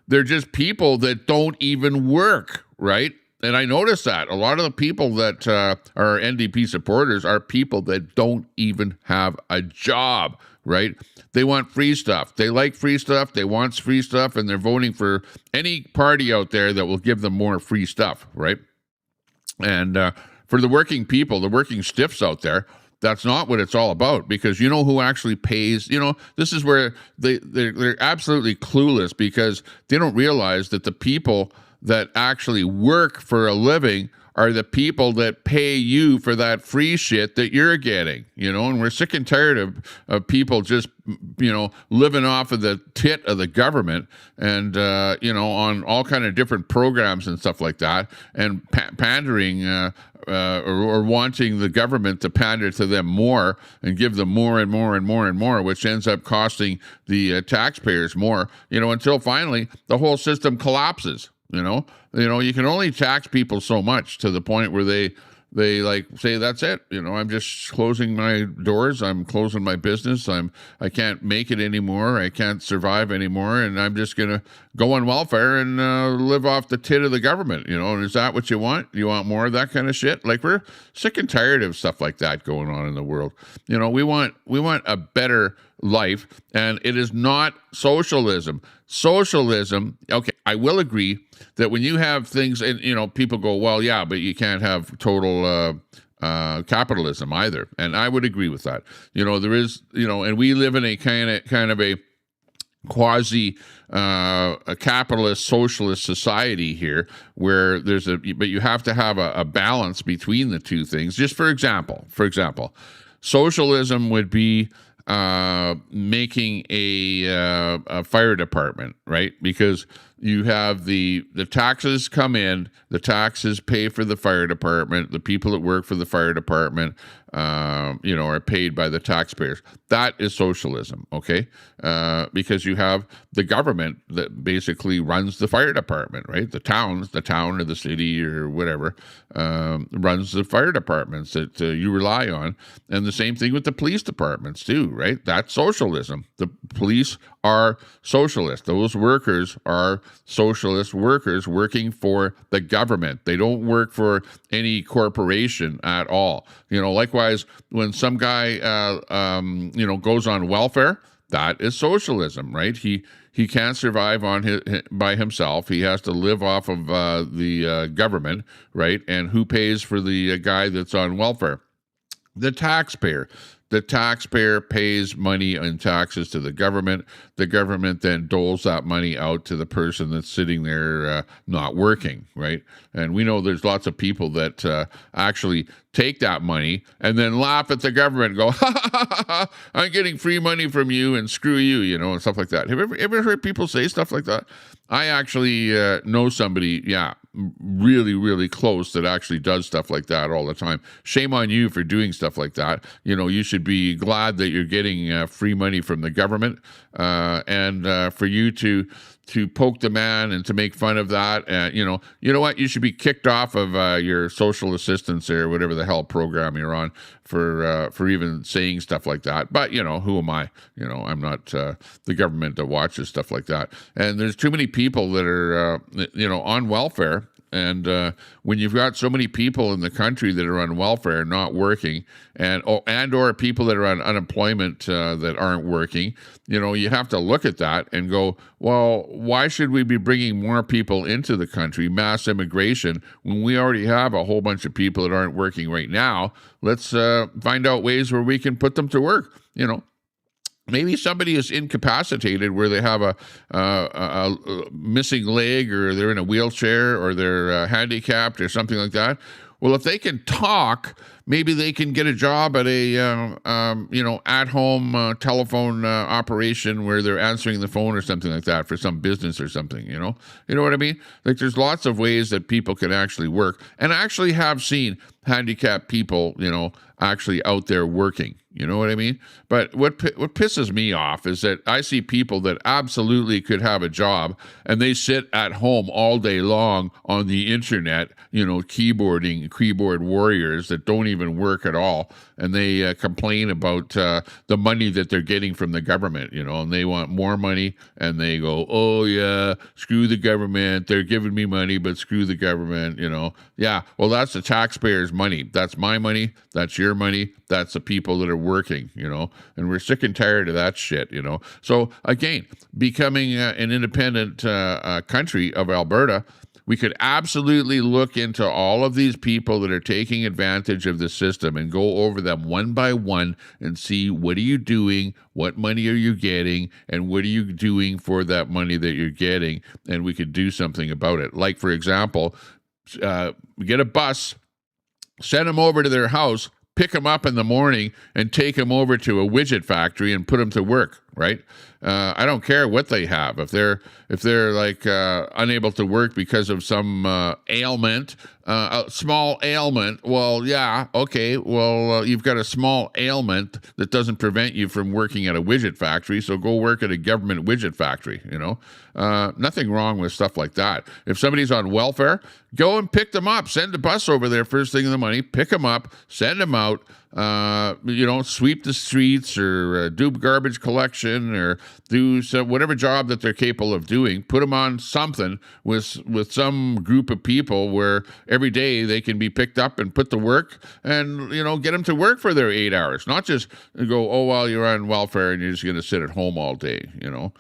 they're just people that don't even work, right? And I noticed that a lot of the people that are NDP supporters are people that don't even have a job, right? They want free stuff. They like free stuff. They want free stuff, and they're voting for any party out there that will give them more free stuff, right? And for the working people, the working stiffs out there, that's not what it's all about, because you know who actually pays. This is where they're absolutely clueless, because they don't realize that the people that actually work for a living are the people that pay you for that free shit that you're getting, and we're sick and tired of people just, living off of the tit of the government and, on all kind of different programs and stuff like that, and pandering or wanting the government to pander to them more and give them more and more and more and more, which ends up costing the taxpayers more, until finally the whole system collapses. You can only tax people so much, to the point where they like say, that's it. I'm just closing my doors. I'm closing my business. I can't make it anymore. I can't survive anymore. And I'm just going to go on welfare and live off the tit of the government. And is that what you want? You want more of that kind of shit? Like, we're sick and tired of stuff like that going on in the world. We want a better life, and it is not socialism. Socialism, okay, I will agree that when you have things, and people go, well, yeah, but you can't have total capitalism either, and I would agree with that. There is, and we live in a kind of a quasi a capitalist socialist society here, where but you have to have a balance between the two things. Just for example, socialism would be making a fire department, right? Because you have the taxes come in, the taxes pay for the fire department, the people that work for the fire department, are paid by the taxpayers. That is socialism, okay? Because you have the government that basically runs the fire department, right? The town or the city or whatever runs the fire departments that you rely on. And the same thing with the police departments too, right? That's socialism. The police are socialist. Those workers are socialist workers working for the government. They don't work for any corporation at all. Likewise, when some guy, goes on welfare, that is socialism, right? He can't survive by himself. He has to live off of the government, right? And who pays for the guy that's on welfare? The taxpayer. The taxpayer pays money in taxes to the government. The government then doles that money out to the person that's sitting there not working, right? And we know there's lots of people that actually take that money and then laugh at the government and go, ha, ha, ha, ha, ha, I'm getting free money from you and screw you, you know, and stuff like that. Have you ever heard people say stuff like that? I actually know somebody, really, really close that actually does stuff like that all the time. Shame on you for doing stuff like that. You know, you should be glad that you're getting free money from the government, and for you to poke the man and to make fun of that. You know what? You should be kicked off of your social assistance or whatever the hell program you're on for even saying stuff like that. But, you know, who am I? You know, I'm not the government that watches stuff like that. And there's too many people that are, on welfare. And when you've got so many people in the country that are on welfare, not working, or people that are on unemployment that aren't working, you know, you have to look at that and go, well, why should we be bringing more people into the country, mass immigration, when we already have a whole bunch of people that aren't working right now? Let's find out ways where we can put them to work, you know. Maybe somebody is incapacitated where they have a missing leg, or they're in a wheelchair, or they're handicapped or something like that. Well, if they can talk, maybe they can get a job at a at-home telephone operation where they're answering the phone or something like that for some business or something. You know what I mean? Like, there's lots of ways that people can actually work, and I actually have seen handicapped people, you know, actually out there working. You know what I mean? But what pisses me off is that I see people that absolutely could have a job, and they sit at home all day long on the internet, you know, keyboard warriors that don't even work at all, and they complain about the money that they're getting from the government, you know, and they want more money, and they go, oh yeah, screw the government, they're giving me money, but screw the government, you know. Yeah, well, that's the taxpayers' money. That's my money. That's your money. That's the people that are working, you know, and we're sick and tired of that shit, you know. So again, becoming an independent country of Alberta, we could absolutely look into all of these people that are taking advantage of the system and go over them one by one and see, what are you doing, what money are you getting, and what are you doing for that money that you're getting, and we could do something about it. Like, for example, get a bus, send them over to their house, pick them up in the morning, and take them over to a widget factory and put them to work, right? I don't care what they have. If they're like unable to work because of some ailment, a small ailment, well, yeah, okay, well, you've got a small ailment that doesn't prevent you from working at a widget factory, so go work at a government widget factory, you know? Nothing wrong with stuff like that. If somebody's on welfare, go and pick them up. Send the bus over there first thing in the morning, pick them up, send them out, sweep the streets, or do garbage collection, or do whatever job that they're capable of doing. Put them on something with some group of people where every day they can be picked up and put to work, and, you know, get them to work for their 8 hours, not just go, oh, well, you're on welfare and you're just going to sit at home all day, you know.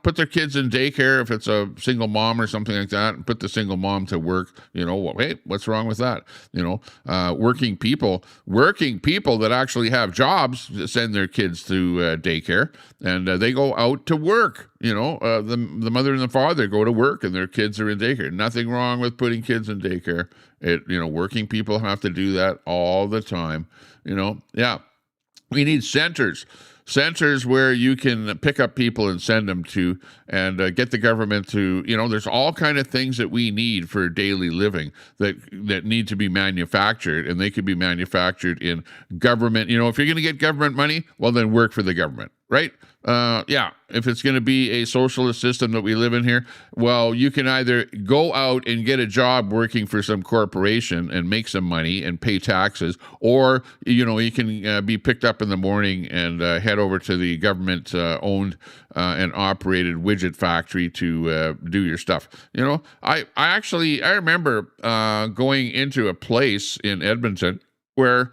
Put their kids in daycare if it's a single mom or something like that, and put the single mom to work, you know. Well, hey, what's wrong with that? You know, working people that actually have jobs send their kids to daycare, and they go out to work. You know, the mother and the father go to work, and their kids are in daycare. Nothing wrong with putting kids in daycare. Working people have to do that all the time. You know, yeah, we need centers where you can pick up people and send them to, and get the government to, you know, there's all kind of things that we need for daily living that need to be manufactured, and they could be manufactured in government. You know, if you're going to get government money, well, then work for the government, right? If it's going to be a socialist system that we live in here, well, you can either go out and get a job working for some corporation and make some money and pay taxes, or, you know, you can be picked up in the morning and head over to the government owned and operated widget factory to do your stuff. You know, I remember going into a place in Edmonton where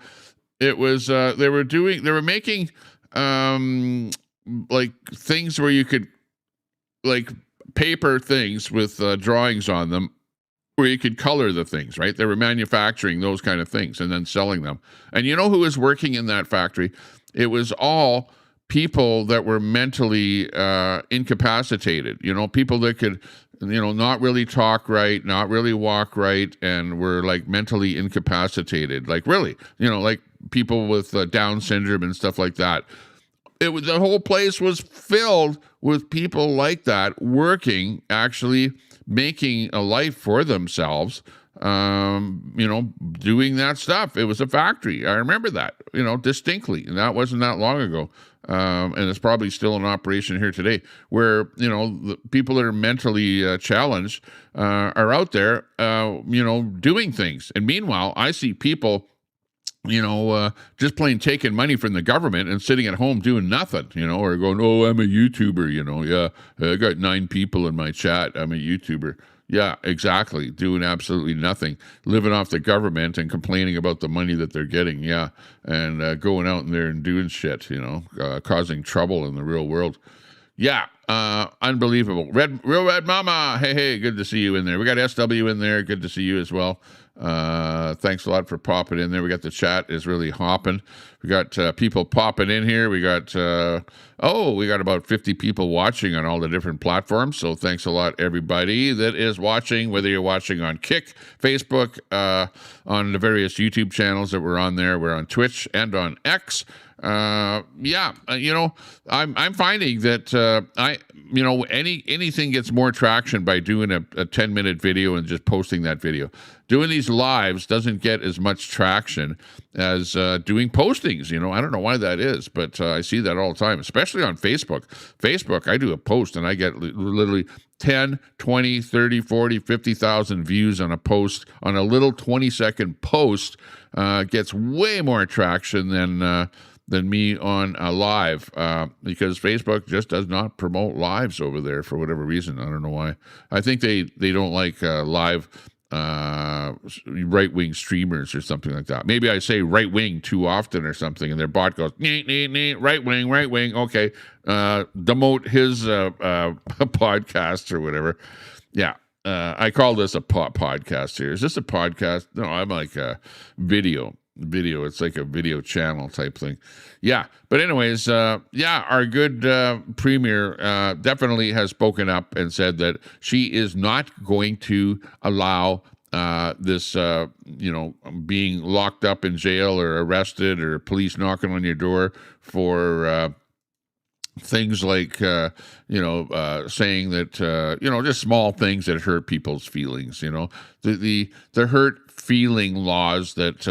it was they were making like things where you could, like, paper things with drawings on them where you could color the things, right? They were manufacturing those kind of things and then selling them. And you know who was working in that factory? It was all people that were mentally incapacitated, you know, people that could not really talk right, not really walk right, and were like mentally incapacitated. Like really, like people with Down syndrome and stuff like that. The whole place was filled with people like that working, actually making a life for themselves, doing that stuff. It was a factory. I remember that, distinctly. And that wasn't that long ago. And it's probably still in operation here today, where, the people that are mentally challenged are out there, doing things. And meanwhile, I see people just plain taking money from the government and sitting at home doing nothing, or going, oh, I'm a YouTuber, yeah, I got 9 people in my chat, I'm a YouTuber. Yeah, exactly, doing absolutely nothing, living off the government and complaining about the money that they're getting, yeah, and going out there and doing shit, causing trouble in the real world. Yeah, unbelievable. Real Red Mama, hey, good to see you in there. We got SW in there, good to see you as well. Thanks a lot for popping in there. We got the chat is really hopping. We got people popping in here. We got about 50 people watching on all the different platforms. So thanks a lot, everybody that is watching, whether you're watching on Kick, Facebook, on the various YouTube channels that we're on there. We're on Twitch and on X. I'm finding that anything gets more traction by doing a 10-minute video and just posting that video. Doing these lives doesn't get as much traction as doing postings. I don't know why that is, but I see that all the time, especially on Facebook. Facebook, I do a post and I get literally 10, 20, 30, 40, 50,000 views on a post. On a little 20-second post gets way more traction than me on a live, because Facebook just does not promote lives over there for whatever reason. I don't know why. I think they don't like live right-wing streamers or something like that. Maybe I say right-wing too often or something, and their bot goes, right-wing, okay, demote his podcast or whatever. Yeah. I call this a podcast here. Is this a podcast? No, I'm like a video. It's like a video channel type thing. Yeah. But anyways, our good premier definitely has spoken up and said that she is not going to allow this, being locked up in jail or arrested or police knocking on your door for things like, saying that, just small things that hurt people's feelings, the hurt feeling laws that,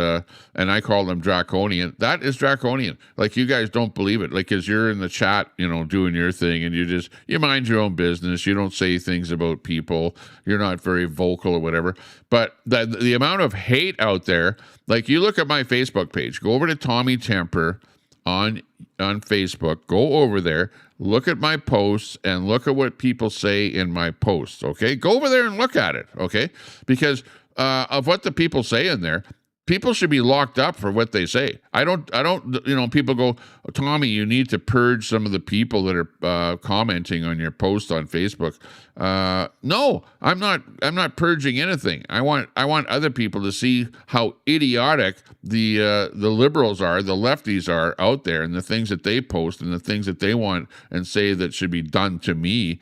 and I call them draconian. That is draconian. Like, you guys don't believe it. Like, as you're in the chat, doing your thing, and you mind your own business. You don't say things about people. You're not very vocal or whatever. But the amount of hate out there, like, you look at my Facebook page, go over to Tommy Temper on Facebook, go over there, look at my posts, and look at what people say in my posts, okay? Go over there and look at it, okay? Because of what the people say in there, people should be locked up for what they say. I don't, people go, Tommy, you need to purge some of the people that are commenting on your post on Facebook. No, I'm not purging anything. I want other people to see how idiotic the liberals are, the lefties are out there, and the things that they post and the things that they want and say that should be done to me.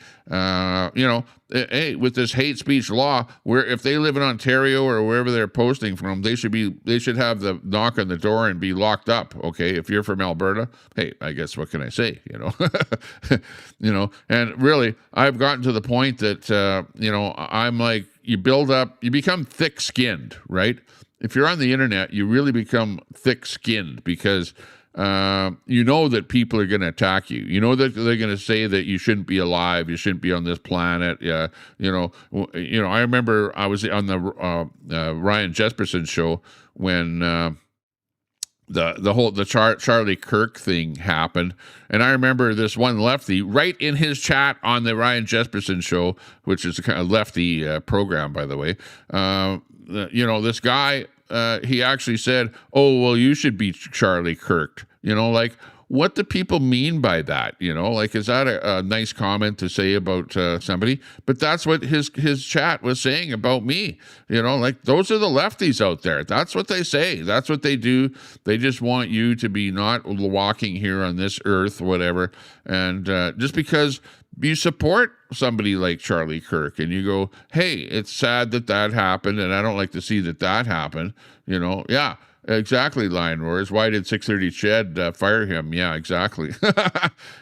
Hey, with this hate speech law, where if they live in Ontario or wherever they're posting from, they should have the knock on the door and be locked up. Okay, if you're from Alberta, hey, I guess what can I say? And really, I've gotten to the point that I'm like, you become thick-skinned, right? If you're on the internet, you really become thick-skinned because that people are going to attack you. That they're going to say that you shouldn't be alive, you shouldn't be on this planet. I remember I was on the Ryan Jesperson show when the Charlie Kirk thing happened, and I remember this one lefty right in his chat on the Ryan Jesperson show, which is a kind of lefty program, by the way. This guy, he actually said, "Oh, well, you should be Charlie Kirk." what do people mean by that? You know, like, is that a nice comment to say about somebody? But that's what his chat was saying about me. You know, like, those are the lefties out there. That's what they say. That's what they do. They just want you to be not walking here on this earth, whatever. And just because you support somebody like Charlie Kirk and you go, hey, it's sad that happened, and I don't like to see that happened. You know, yeah. Exactly, Lion Roars. Why did 630 Ched fire him? Yeah, exactly.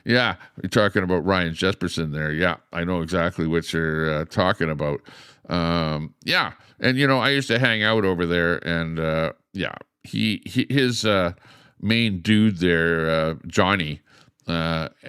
Yeah, you're talking about Ryan Jesperson there. Yeah, I know exactly what you're talking about. Yeah, and you know, I used to hang out over there, and yeah, his main dude there, Johnny,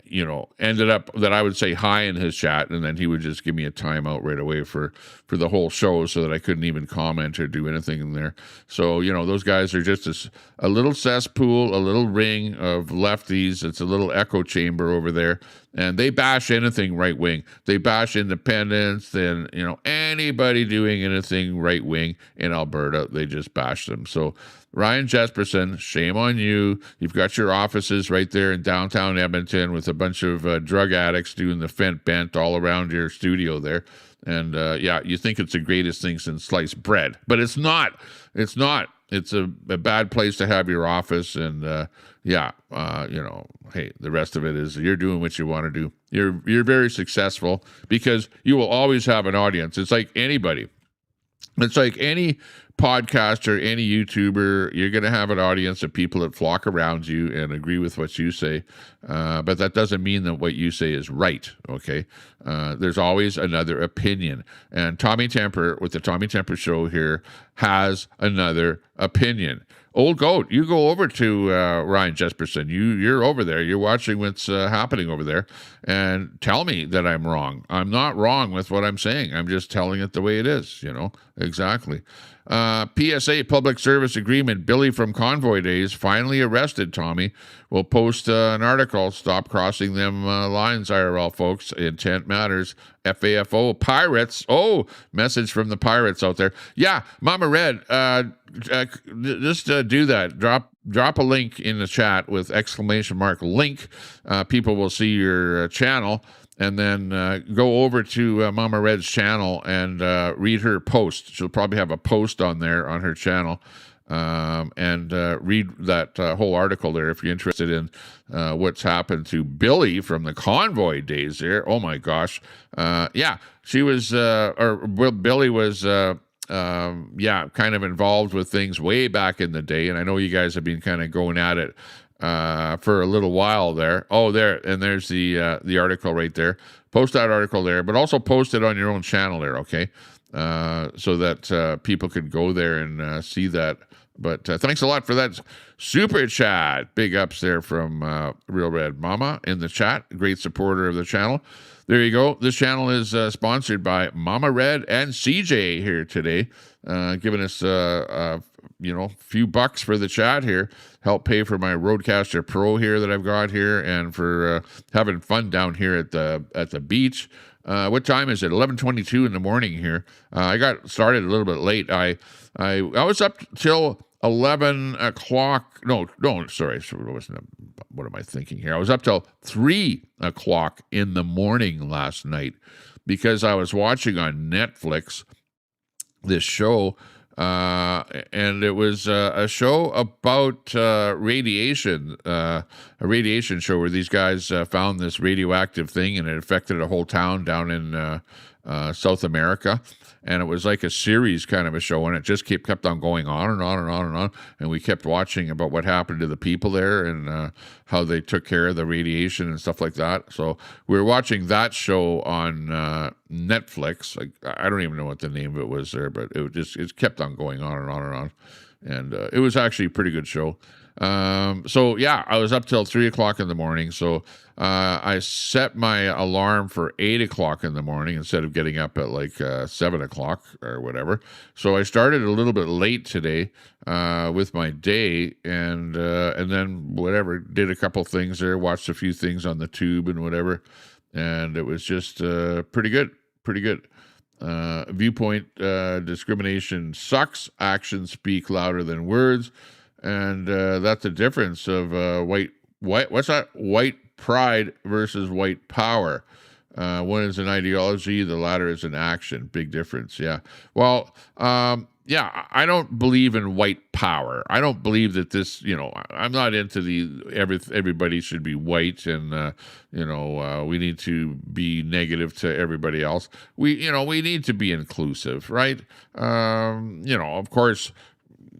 you know, ended up that I would say hi in his chat, and then he would just give me a timeout right away for the whole show, so that I couldn't even comment or do anything in there. So, you know, those guys are just a little cesspool, a little ring of lefties. It's a little echo chamber over there, and they bash anything right wing. They bash independents, and, you know, anybody doing anything right wing in Alberta, they just bash them. So Ryan Jesperson, shame on you. You've got your offices right there in downtown Edmonton with a bunch of drug addicts doing the fent bent all around your studio there. And yeah, you think it's the greatest thing since sliced bread, but it's not. It's not. It's a bad place to have your office. And yeah, you know, hey, the rest of it is you're doing what you want to do. You're very successful because you will always have an audience. It's like anybody. It's like any podcaster, any YouTuber, you're going to have an audience of people that flock around you and agree with what you say. But that doesn't mean that what you say is right, okay? There's always another opinion. And Tommy Temper, with the Tommy Temper Show here, has another opinion. Old Goat, you go over to Ryan Jesperson. You're over there. You're watching what's happening over there. And tell me that I'm wrong. I'm not wrong with what I'm saying. I'm just telling it the way it is, you know? Exactly. PSA, Public Service Agreement, Billy from Convoy Days, finally arrested, Tommy. We'll post an article, Stop Crossing Them Lines, IRL folks. Intent matters. FAFO, Pirates. Oh, message from the Pirates out there. Yeah, Mama Red, just do that. Drop a link in the chat with exclamation mark link. People will see your channel. And then go over to Mama Red's channel and read her post. She'll probably have a post on there on her channel. And read that whole article there if you're interested in what's happened to Billy from the Convoy Days there. Oh, my gosh. Yeah, she was, Billy was, yeah, kind of involved with things way back in the day. And I know you guys have been kind of going at it for a little while there. Oh, there, and there's the article right there. Post that article there, but also post it on your own channel there, okay? So that people could go there and see that. But thanks a lot for that super chat. Big ups there from Real Red Mama in the chat. Great supporter of the channel. There you go. This channel is sponsored by Mama Red and CJ here today, giving us you know, few bucks for the chat here. Help pay for my Rodecaster Pro here that I've got here, and for having fun down here at the beach. What time is it? 11:22 in the morning here. I got started a little bit late. I was up till 11 o'clock. No, sorry. What am I thinking here? I was up till 3 o'clock in the morning last night because I was watching on Netflix this show, and it was a show about radiation, a radiation show where these guys found this radioactive thing and it affected a whole town down in South America. And it was like a series kind of a show, and it just kept on going on and on and on and on. And we kept watching about what happened to the people there and how they took care of the radiation and stuff like that. So we were watching that show on Netflix. Like, I don't even know what the name of it was there, but it kept on going on and on and on. And it was actually a pretty good show. So yeah, I was up till 3 o'clock in the morning. So I set my alarm for 8 o'clock in the morning instead of getting up at like 7 o'clock or whatever. So I started a little bit late today with my day, and then whatever, did a couple things there, watched a few things on the tube and whatever, and it was just pretty good. Viewpoint discrimination sucks. Actions speak louder than words. And that's the difference of white what's that? White pride versus white power. One is an ideology, the latter is an action. Big difference. Yeah. Well, yeah, I don't believe in white power. I don't believe that this, I'm not into everybody should be white and, we need to be negative to everybody else. We need to be inclusive, right? Of course,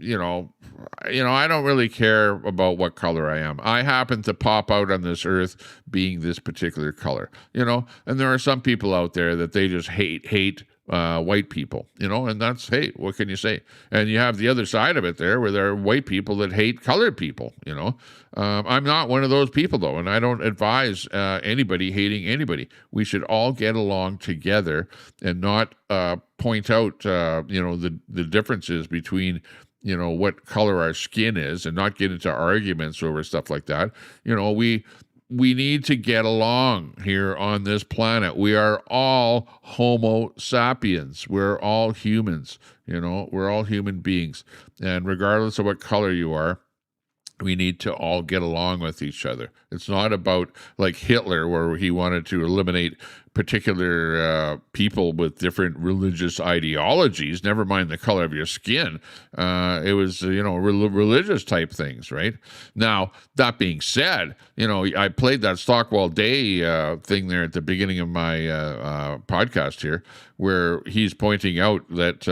I don't really care about what color I am. I happen to pop out on this earth being this particular color, and there are some people out there that they just hate white people, and that's, hey, what can you say? And you have the other side of it there where there are white people that hate colored people, I'm not one of those people though, and I don't advise anybody hating anybody. We should all get along together and not point out, the differences between what color our skin is and not get into arguments over stuff like that. We need to get along here on this planet. We are all Homo sapiens. We're all humans, we're all human beings. And regardless of what color you are, we need to all get along with each other. It's not about like Hitler, where he wanted to eliminate particular people with different religious ideologies, never mind the color of your skin. It was, religious type things, right? Now, that being said, I played that Stockwell Day thing there at the beginning of my podcast here, where he's pointing out that,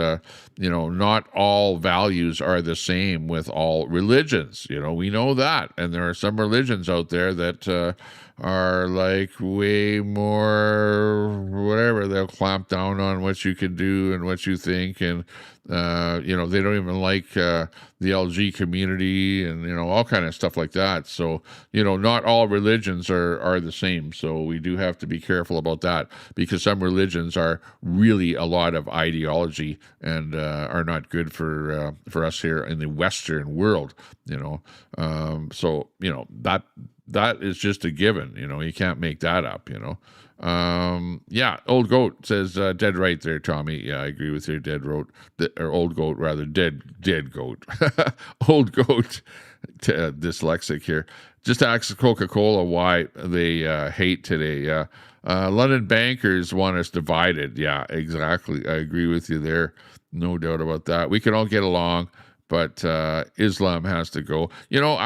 not all values are the same with all religions. We know that. And there are some religions out there that are like way more whatever. They'll clamp down on what you can do and what you think. And, they don't even like the LG community and, all kind of stuff like that. So, not all religions are the same. So we do have to be careful about that, because some religions are really a lot of ideology and are not good for us here in the Western world, So, that is just a given, you can't make that up, Yeah, Old Goat says, dead right there, Tommy. Yeah, I agree with you, or Old Goat, rather, dead goat. Old Goat, dyslexic here. Just ask Coca-Cola why they hate today. London bankers want us divided. Yeah, exactly. I agree with you there. No doubt about that. We can all get along, but Islam has to go. That's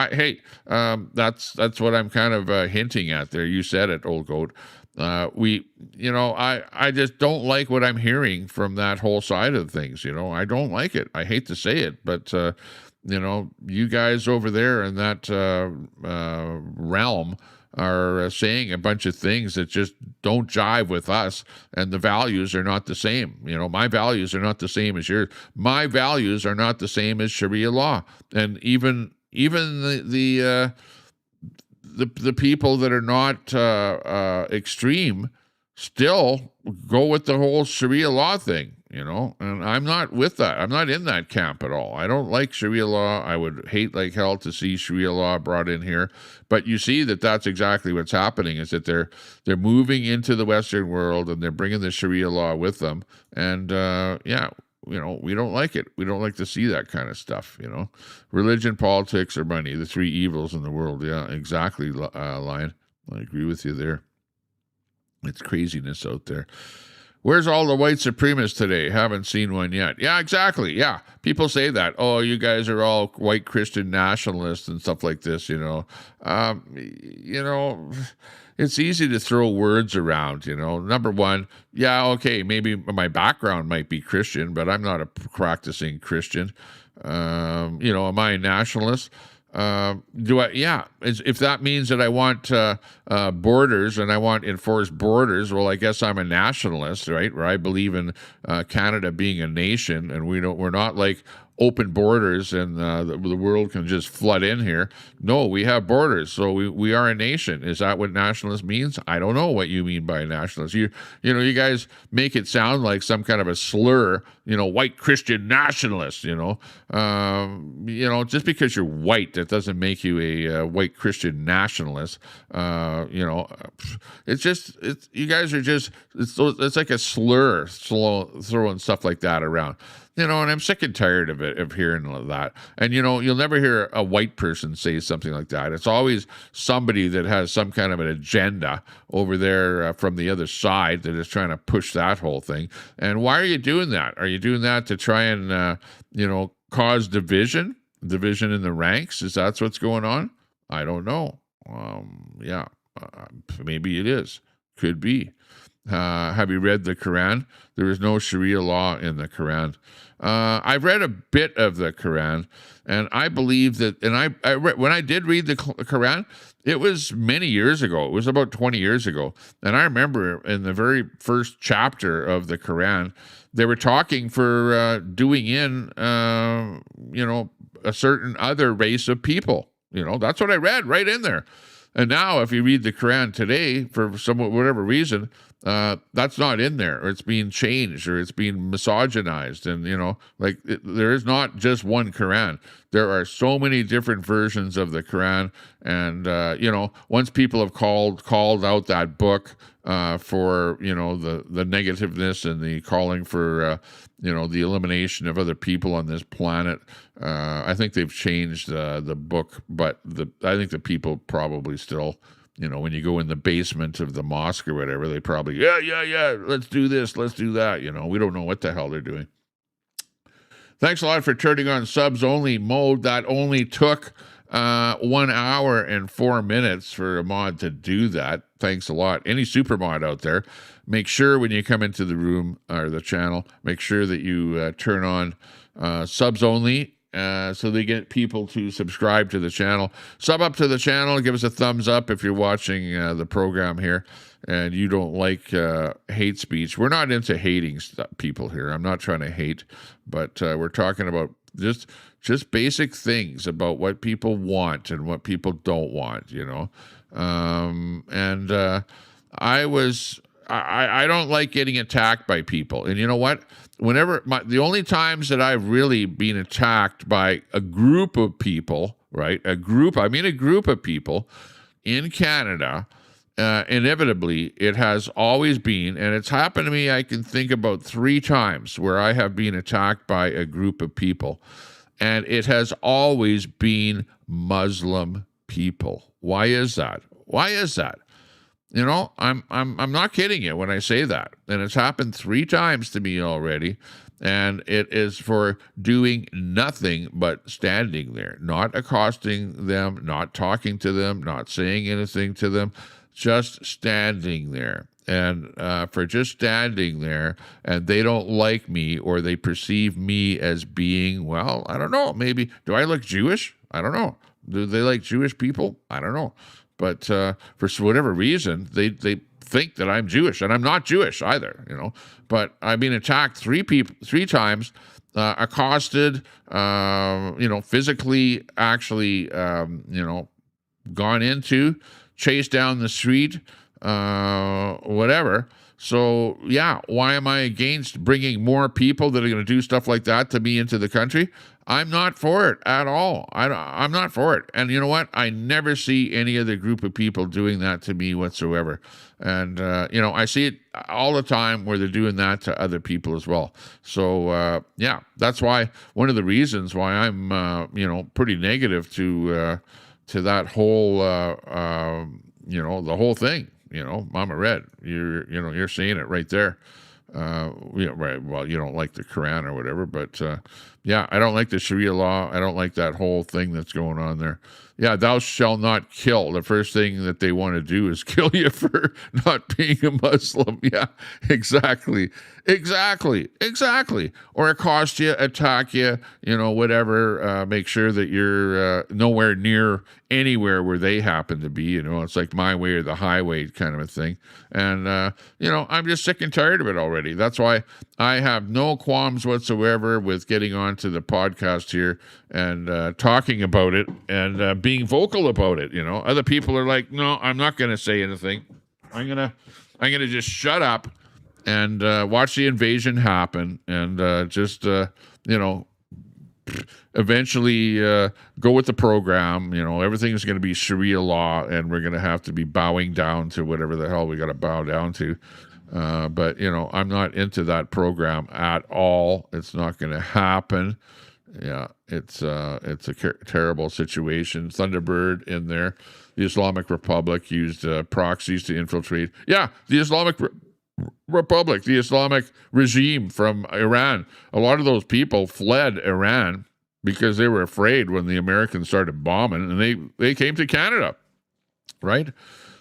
what I'm kind of hinting at there. You said it, Old Goat. I just don't like what I'm hearing from that whole side of things. I don't like it. I hate to say it, but you guys over there in that realm are saying a bunch of things that just don't jive with us, and the values are not the same. My values are not the same as yours. My values are not the same as Sharia law, and even the people that are not extreme still go with the whole Sharia law thing, and I'm not with that. I'm not in that camp at all. I don't like Sharia law. I would hate like hell to see Sharia law brought in here, but you see that's exactly what's happening, is that they're moving into the Western world and they're bringing the Sharia law with them. And we don't like it. We don't like to see that kind of stuff, Religion, politics, or money, the three evils in the world. Yeah, exactly, Lion. I agree with you there. It's craziness out there. Where's all the white supremacists today? Haven't seen one yet. Yeah, exactly. Yeah, people say that. Oh, you guys are all white Christian nationalists and stuff like this, It's easy to throw words around, Number one, yeah, okay, maybe my background might be Christian, but I'm not a practicing Christian. Am I a nationalist? If that means that I want borders and I want enforced borders, well, I guess I'm a nationalist, right? Where I believe in Canada being a nation, and we're not like open borders and the world can just flood in here. No, we have borders, so we are a nation. Is that what nationalist means? I don't know what you mean by a nationalist. You guys make it sound like some kind of a slur, white Christian nationalist, just because you're white, that doesn't make you a white Christian nationalist. You guys are just, it's like a slur, throwing stuff like that around. and I'm sick and tired of it, of hearing that. And, you'll never hear a white person say something like that. It's always somebody that has some kind of an agenda over there from the other side that is trying to push that whole thing. And why are you doing that? Are you doing that to try and, cause division in the ranks? Is that what's going on? I don't know. Maybe it is. Could be. Have you read the Quran? There is no Sharia law in the Quran. I've read a bit of the Quran, and I believe that, and I read, when I did read the Quran, it was many years ago. It was about 20 years ago. And I remember in the very first chapter of the Quran, they were talking for doing in, a certain other race of people. That's what I read right in there. And now if you read the Quran today, for whatever reason, that's not in there, or it's being changed, or it's being misogynized. And, there is not just one Quran. There are so many different versions of the Quran. And, once people have called out that book for, the negativeness and the calling for, the elimination of other people on this planet, I think they've changed the book. But I think the people probably still, when you go in the basement of the mosque or whatever, they probably, yeah, let's do this, let's do that. We don't know what the hell they're doing. Thanks a lot for turning on subs only mode. That only took 1 hour and 4 minutes for a mod to do that. Thanks a lot. Any super mod out there, make sure when you come into the room or the channel, make sure that you turn on subs only, so they get people to subscribe to the channel. Sub up to the channel. Give us a thumbs up if you're watching the program here and you don't like hate speech. We're not into hating people here. I'm not trying to hate, but we're talking about just basic things about what people want and what people don't want, I don't like getting attacked by people. And you know what? The only times that I've really been attacked by a group of people, right? A group of people in Canada, inevitably, it has always been, and it's happened to me, I can think about 3 times where I have been attacked by a group of people. And it has always been Muslim people. Why is that? I'm not kidding you when I say that. And it's happened 3 times to me already. And it is for doing nothing but standing there, not accosting them, not talking to them, not saying anything to them, just standing there. And for just standing there, and they don't like me, or they perceive me as being, well, I don't know, maybe, do I look Jewish? I don't know. Do they like Jewish people? I don't know. But for whatever reason, they think that I'm Jewish, and I'm not Jewish either, But I've been attacked 3 times, accosted, physically, actually, gone into, chased down the street, whatever. So, yeah, why am I against bringing more people that are going to do stuff like that to me into the country? I'm not for it at all. I'm not for it. And you know what? I never see any other group of people doing that to me whatsoever. And, I see it all the time where they're doing that to other people as well. So, that's why one of the reasons why I'm, pretty negative to that whole, the whole thing. Mama Red, you're seeing it right there. Right. Well, you don't like the Quran or whatever, but I don't like the Sharia law. I don't like that whole thing that's going on there. Yeah, thou shalt not kill. The first thing that they want to do is kill you for not being a Muslim. Yeah, exactly. Or accost you, attack you, whatever. Make sure that you're nowhere near anywhere where they happen to be. It's like my way or the highway kind of a thing. And, I'm just sick and tired of it already. That's why I have no qualms whatsoever with getting onto the podcast here and talking about it and being vocal about it. Other people are like, no, I'm not going to say anything. I'm gonna just shut up and watch the invasion happen and just eventually go with the program. Everything's going to be Sharia law, and we're going to have to be bowing down to whatever the hell we got to bow down to. But, you know, I'm not into that program at all. It's not going to happen. Yeah, it's a terrible situation. Thunderbird in there. The Islamic Republic used proxies to infiltrate. Yeah, the Islamic Republic, the Islamic regime from Iran. A lot of those people fled Iran because they were afraid when the Americans started bombing, and they came to Canada, right?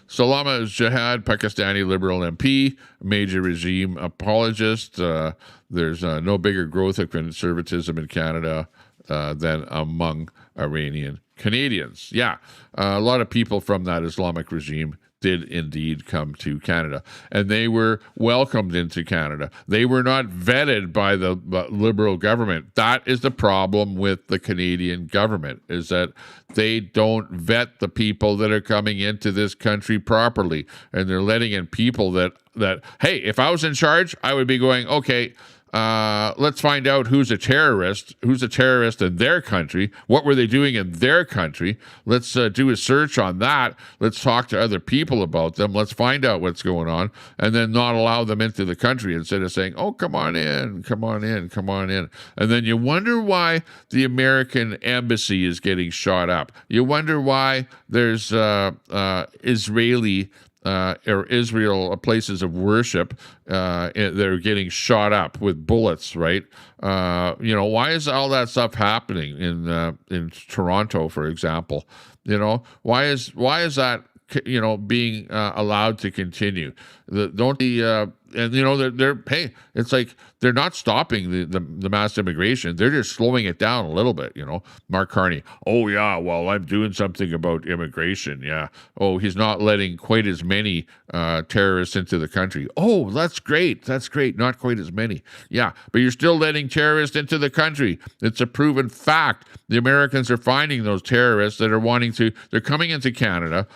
Salama Jihad, Pakistani Liberal MP, major regime apologist. There's no bigger growth of conservatism in Canada than among Iranian Canadians. Yeah, a lot of people from that Islamic regime did indeed come to Canada, and they were welcomed into Canada. They were not vetted by the Liberal government. That is the problem with the Canadian government, is that they don't vet the people that are coming into this country properly, and they're letting in people that hey, if I was in charge, I would be going, okay, let's find out who's a terrorist in their country. What were they doing in their country? Let's do a search on that. Let's talk to other people about them. Let's find out what's going on, and then not allow them into the country instead of saying, oh, come on in. And then you wonder why the American embassy is getting shot up. You wonder why there's Israel places of worship that are getting shot up with bullets, right? You know, why is all that stuff happening in Toronto, for example? You know, why is that, you know, being allowed to continue? And you know, they're hey, it's like they're not stopping the mass immigration. They're just slowing it down a little bit, you know. Mark Carney, oh yeah, well, I'm doing something about immigration. Yeah. Oh, he's not letting quite as many terrorists into the country. Oh, that's great. Not quite as many. Yeah, but you're still letting terrorists into the country. It's a proven fact. The Americans are finding those terrorists that are they're coming into Canada.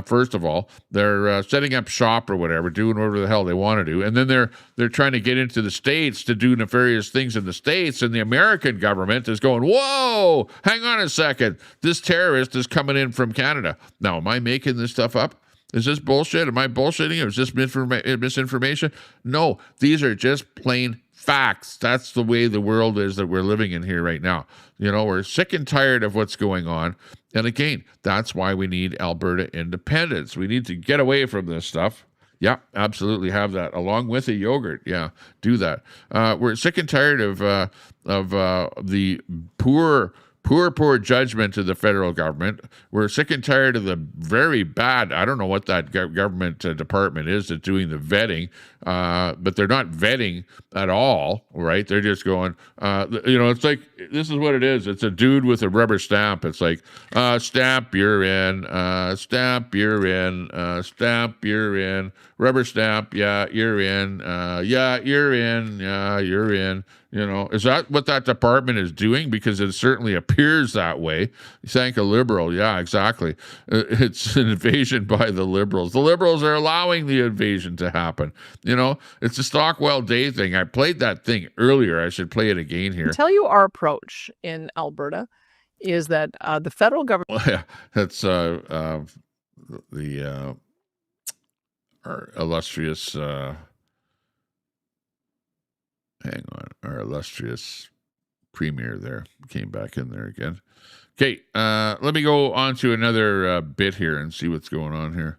First of all, they're setting up shop or whatever, doing whatever the hell they want to do, and then they're trying to get into the States to do nefarious things in the States, and the American government is going, whoa, hang on a second, this terrorist is coming in from Canada. Now, am I making this stuff up? Is this bullshit? Am I bullshitting, or is this misinformation? No, these are just plain facts. That's the way the world is that we're living in here right now. You know, we're sick and tired of what's going on. And again, that's why we need Alberta independence. We need to get away from this stuff. Yeah, absolutely have that. Along with a yogurt. Yeah, do that. We're sick and tired of the poor judgment of the federal government. We're sick and tired of the very bad, I don't know what that government department is that's doing the vetting, but they're not vetting at all, right? They're just going, you know, it's like, this is what it is. It's a dude with a rubber stamp. It's like, stamp, you're in, stamp, you're in, stamp, you're in, rubber stamp, yeah, you're in, yeah, you're in, yeah, you're in. You know, is that what that department is doing? Because it certainly appears that way. Thank a Liberal. Yeah, exactly. It's an invasion by the Liberals. The Liberals are allowing the invasion to happen. You know, it's a Stockwell Day thing. I played that thing earlier. I should play it again here. I'll tell you our approach in Alberta is that the federal government... Well, yeah, that's our illustrious... hang on, our illustrious premier there came back in there again. Okay, let me go on to another bit here and see what's going on here.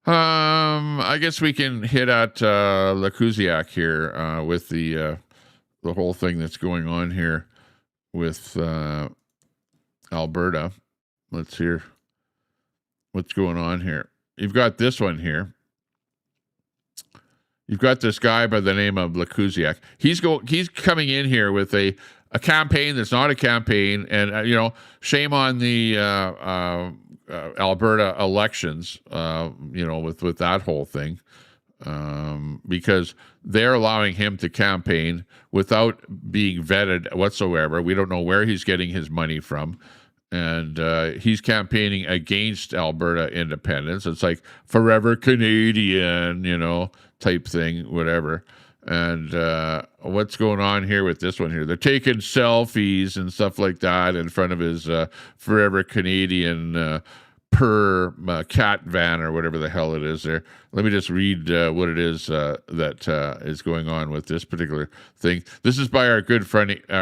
I guess we can hit at Lakuziak here with the whole thing that's going on here with Alberta. Let's hear what's going on here. You've got this one here. You've got this guy by the name of Lakuziak. He's coming in here with a campaign that's not a campaign, and you know, shame on the Alberta elections. You know, with that whole thing, because they're allowing him to campaign without being vetted whatsoever. We don't know where he's getting his money from. And he's campaigning against Alberta independence. It's like forever Canadian, you know, type thing, whatever. And what's going on here with this one here? They're taking selfies and stuff like that in front of his forever Canadian per cat van or whatever the hell it is there. Let me just read what it is that is going on with this particular thing. This is by our good friend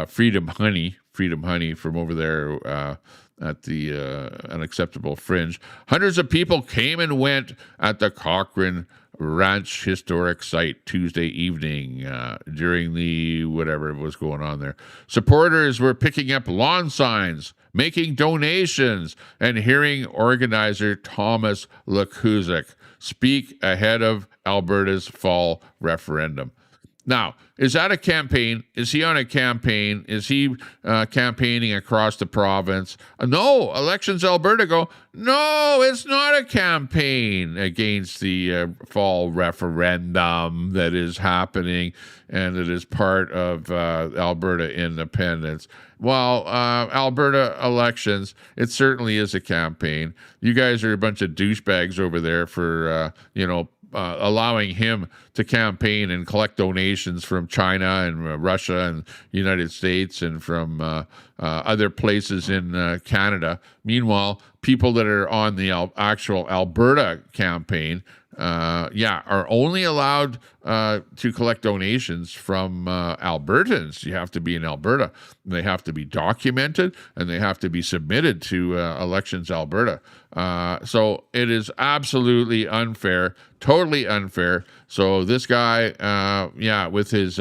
Freedom Honey from over there at the Unacceptable Fringe. Hundreds of people came and went at the Cochrane Ranch Historic Site Tuesday evening during the whatever was going on there. Supporters were picking up lawn signs, making donations, and hearing organizer Thomas Lakuzik speak ahead of Alberta's fall referendum. Now, is that a campaign? Is he on a campaign? Is he campaigning across the province? No, Elections Alberta go, no, it's not a campaign against the fall referendum that is happening and that is part of Alberta independence. Well, Alberta elections, it certainly is a campaign. You guys are a bunch of douchebags over there for, allowing him to campaign and collect donations from China and Russia and United States and from other places in Canada. Meanwhile, people that are on the actual Alberta campaign, are only allowed to collect donations from Albertans. You have to be in Alberta. They have to be documented, and they have to be submitted to Elections Alberta. So it is absolutely unfair, totally unfair. So this guy, with his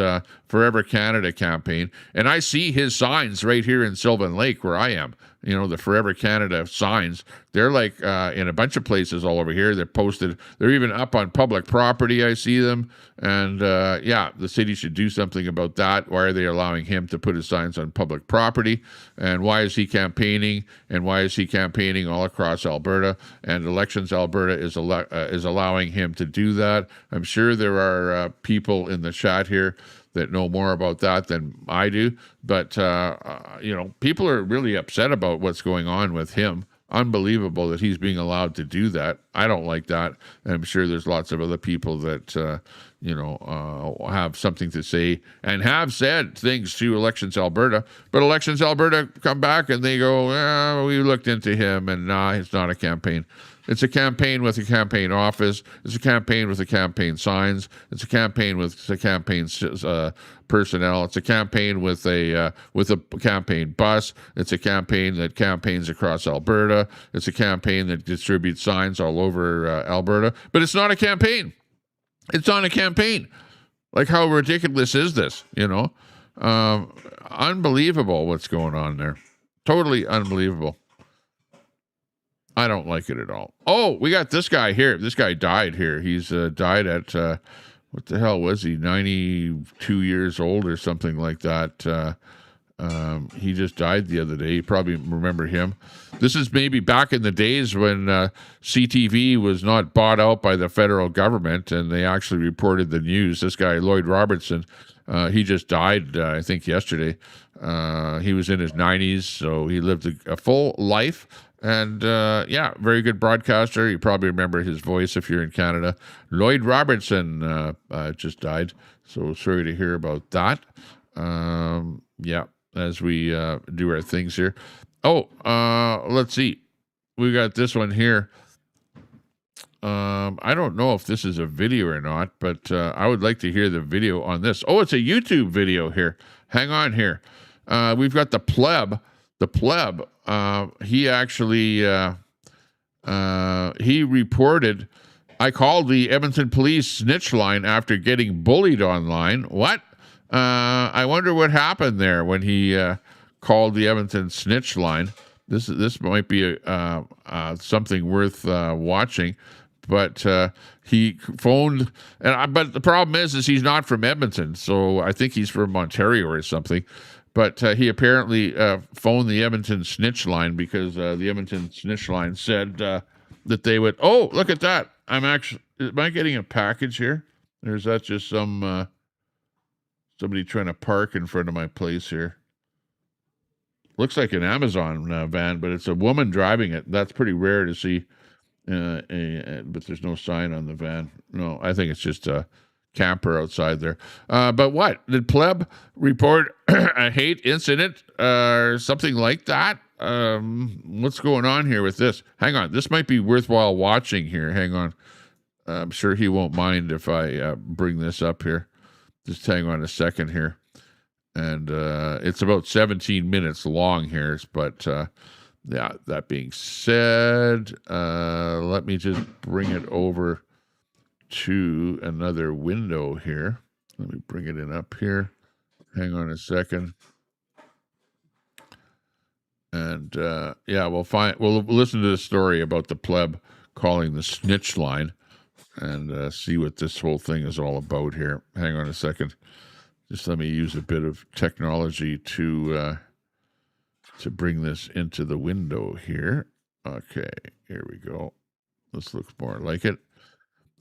Forever Canada campaign, and I see his signs right here in Sylvan Lake where I am. The Forever Canada signs, they're like in a bunch of places all over here. They're posted. They're even up on public property. I see them. And the city should do something about that. Why are they allowing him to put his signs on public property? And why is he campaigning? And why is he campaigning all across Alberta? And Elections Alberta is allowing him to do that. I'm sure there are people in the chat here that know more about that than I do. But, people are really upset about what's going on with him. Unbelievable that he's being allowed to do that. I don't like that. And I'm sure there's lots of other people that, have something to say and have said things to Elections Alberta. But Elections Alberta come back and they go, we looked into him and it's not a campaign. It's a campaign with a campaign office. It's a campaign with a campaign signs. It's a campaign with the campaign personnel. It's a campaign with a campaign bus. It's a campaign that campaigns across Alberta. It's a campaign that distributes signs all over Alberta. But it's not a campaign. It's not a campaign. Like, how ridiculous is this? Unbelievable what's going on there. Totally unbelievable. I don't like it at all. Oh, we got this guy here. This guy died here. He's died at, what the hell was he? 92 years old or something like that. He just died the other day. You probably remember him. This is maybe back in the days when CTV was not bought out by the federal government and they actually reported the news. This guy, Lloyd Robertson, he just died, I think, yesterday. He was in his 90s, so he lived a full life. And, very good broadcaster. You probably remember his voice if you're in Canada. Lloyd Robertson just died, so sorry to hear about that. As we do our things here. Oh, let's see. We got this one here. I don't know if this is a video or not, but I would like to hear the video on this. Oh, it's a YouTube video here. Hang on here. We've got the pleb. The pleb, he actually, he reported, I called the Edmonton Police snitch line after getting bullied online. What? I wonder what happened there when he called the Edmonton snitch line. This might be something worth watching. But he phoned, but the problem is he's not from Edmonton, so I think he's from Ontario or something. But he apparently phoned the Edmonton snitch line because the Edmonton snitch line said that they would. Oh, look at that! Am I getting a package here? Or is that just somebody trying to park in front of my place here? Looks like an Amazon van, but it's a woman driving it. That's pretty rare to see. But there's no sign on the van. No, I think it's just a camper outside there. But what? Did Pleb report a hate incident or something like that? what's going on here with this? Hang on. This might be worthwhile watching here. Hang on. I'm sure he won't mind if I bring this up here. Just hang on a second here. And it's about 17 minutes long here. But yeah, that being said, let me just bring it over to another window here. Let me bring it in up here. Hang on a second. And yeah, we'll listen to the story about the pleb calling the snitch line and see what this whole thing is all about here. Hang on a second. Just let me use a bit of technology to bring this into the window here. Okay, here we go. This looks more like it.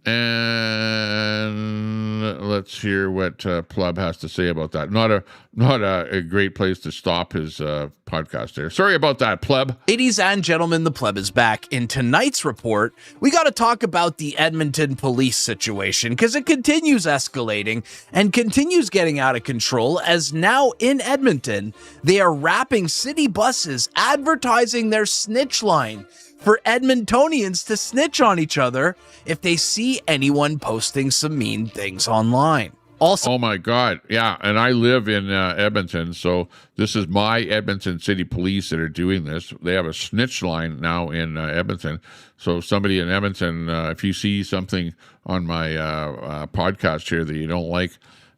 And let's hear what Pleb has to say about that. Not a great place to stop his podcast there. Sorry about that, Pleb. Ladies and gentlemen, the Pleb is back. In tonight's report, we got to talk about the Edmonton police situation because it continues escalating and continues getting out of control as now in Edmonton, they are wrapping city buses advertising their snitch line for Edmontonians to snitch on each other if they see anyone posting some mean things online. Also, oh my God, yeah, and I live in Edmonton, so this is my Edmonton City Police that are doing this. They have a snitch line now in Edmonton, so somebody in Edmonton, if you see something on my podcast here that you don't like,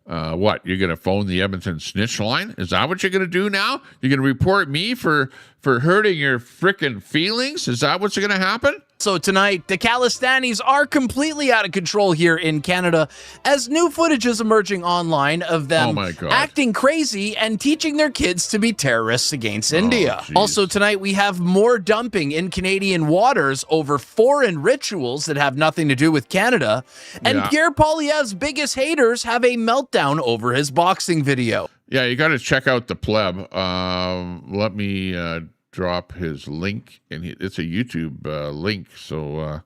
what, you're going to phone the Edmonton snitch line? Is that what you're going to do now? You're going to report me for hurting your frickin' feelings? Is that what's going to happen? So tonight, the Calistanis are completely out of control here in Canada as new footage is emerging online of them acting crazy and teaching their kids to be terrorists against India. Also tonight, we have more dumping in Canadian waters over foreign rituals that have nothing to do with Canada. And Pierre Poilievre's biggest haters have a meltdown over his boxing video. Yeah, you got to check out the Pleb. Let me drop his link, and it's a YouTube link, so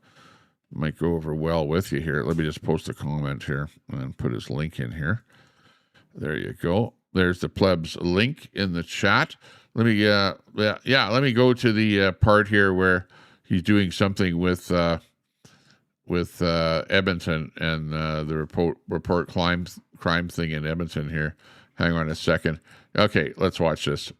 might go over well with you here. Let me just post a comment here and put his link in here. There you go. There's the Pleb's link in the chat. Let me let me go to the part here where he's doing something with Edmonton and the report crime thing in Edmonton here. Hang on a second. Okay, let's watch this.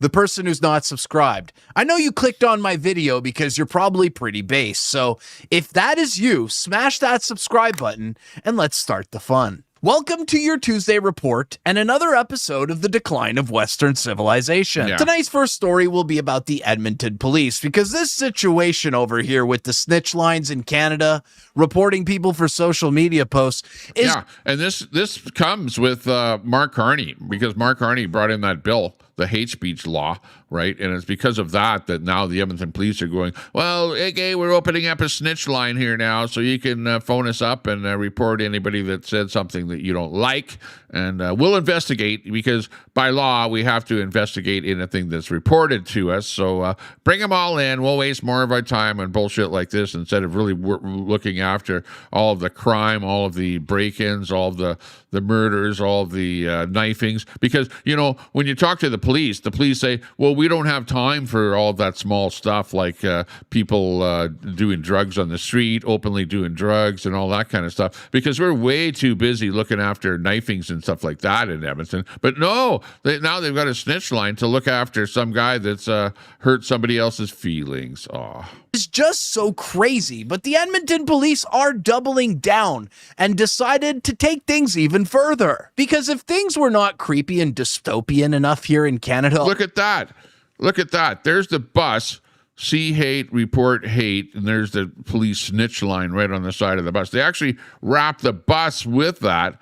The person who's not subscribed. I know you clicked on my video because you're probably pretty base. So if that is you, smash that subscribe button and let's start the fun. Welcome to your Tuesday report and another episode of the decline of Western civilization. Yeah. Tonight's first story will be about the Edmonton police because this situation over here with the snitch lines in Canada, reporting people for social media posts is... Yeah, and this comes with Mark Carney because Mark Carney brought in that bill, the hate speech law, right? And it's because of that now the Edmonton police are going, well, okay, we're opening up a snitch line here now, so you can phone us up and report anybody that said something that you don't like, and we'll investigate because by law we have to investigate anything that's reported to us. So bring them all in. We'll waste more of our time on bullshit like this instead of really looking after all of the crime, all of the break-ins, all of the murders, all of the knifings. Because, you know, when you talk to the police say, well, we don't have time for all that small stuff like people doing drugs on the street, openly doing drugs and all that kind of stuff, because we're way too busy looking after knifings and stuff like that in Edmonton. But no, now they've got a snitch line to look after some guy that's hurt somebody else's feelings. Oh. It's just so crazy, but the Edmonton police are doubling down and decided to take things even further. Because if things were not creepy and dystopian enough here in Canada... Look at that. Look at that. There's the bus. See hate, report hate, and there's the police snitch line right on the side of the bus. They actually wrap the bus with that.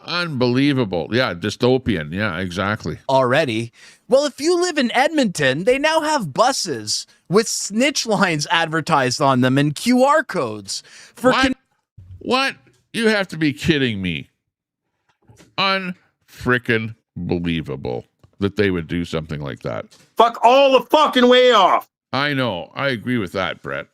Unbelievable. Yeah, dystopian. Yeah, exactly. Already. Well, if you live in Edmonton, they now have buses with snitch lines advertised on them and QR codes. For what? You have to be kidding me. Unfrickin' believable that they would do something like that. Fuck all the fucking way off. I know. I agree with that, Brett.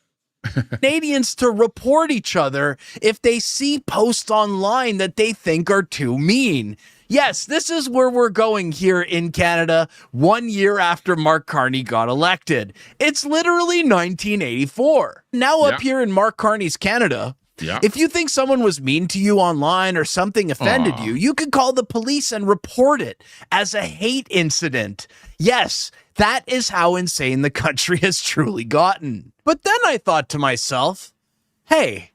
Canadians to report each other if they see posts online that they think are too mean. Yes, this is where we're going here in Canada 1 year after Mark Carney got elected. It's literally 1984. Now up here in Mark Carney's Canada, if you think someone was mean to you online or something offended you, you could call the police and report it as a hate incident. Yes, that is how insane the country has truly gotten. But then I thought to myself, hey,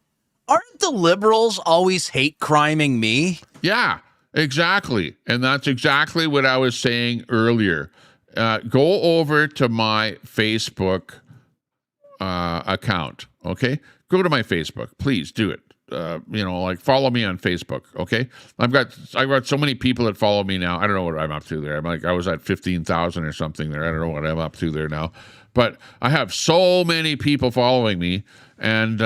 aren't the liberals always hate criming me? Yeah, exactly. And that's exactly what I was saying earlier. Go over to my Facebook account, okay? Go to my Facebook. Please do it. Like follow me on Facebook, okay? I've got so many people that follow me now. I don't know what I'm up to there. I was at 15,000 or something there. I don't know what I'm up to there now. But I have so many people following me. And,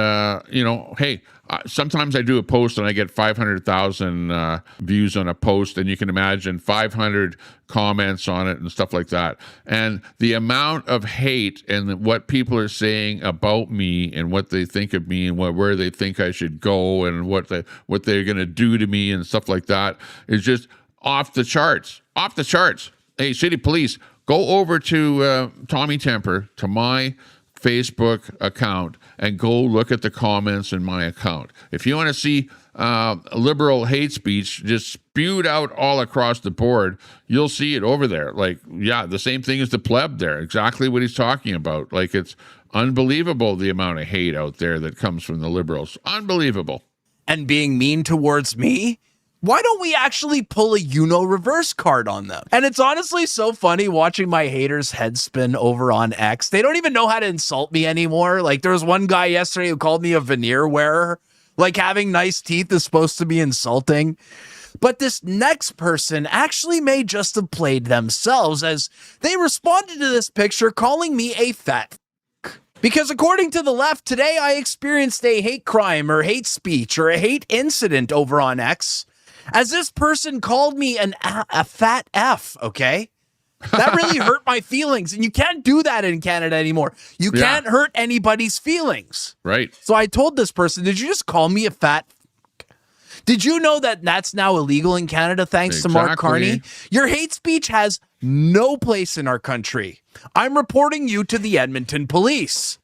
hey, sometimes I do a post and I get 500,000 views on a post, and you can imagine 500 comments on it and stuff like that. And the amount of hate and what people are saying about me and what they think of me and where they think I should go and what they're going to do to me and stuff like that is just off the charts. Off the charts. Hey, City Police, go over to Tommy Temper, to my Facebook account, and go look at the comments in my account. If you want to see liberal hate speech just spewed out all across the board, you'll see it over there. Like, yeah, the same thing as the pleb there. Exactly what he's talking about. Like, it's unbelievable the amount of hate out there that comes from the liberals. Unbelievable. And being mean towards me? Why don't we actually pull a reverse card on them? And it's honestly so funny watching my haters head spin over on X. They don't even know how to insult me anymore. Like, there was one guy yesterday who called me a veneer wearer. Like, having nice teeth is supposed to be insulting. But this next person actually may just have played themselves, as they responded to this picture calling me a fat because according to the left, today I experienced a hate crime or hate speech or a hate incident over on X, as this person called me a fat F, okay? That really hurt my feelings, and you can't do that in Canada anymore. You can't hurt anybody's feelings. Right. So I told this person, did you just call me a fat f-? Did you know that that's now illegal in Canada thanks to Mark Carney? Your hate speech has no place in our country. I'm reporting you to the Edmonton Police.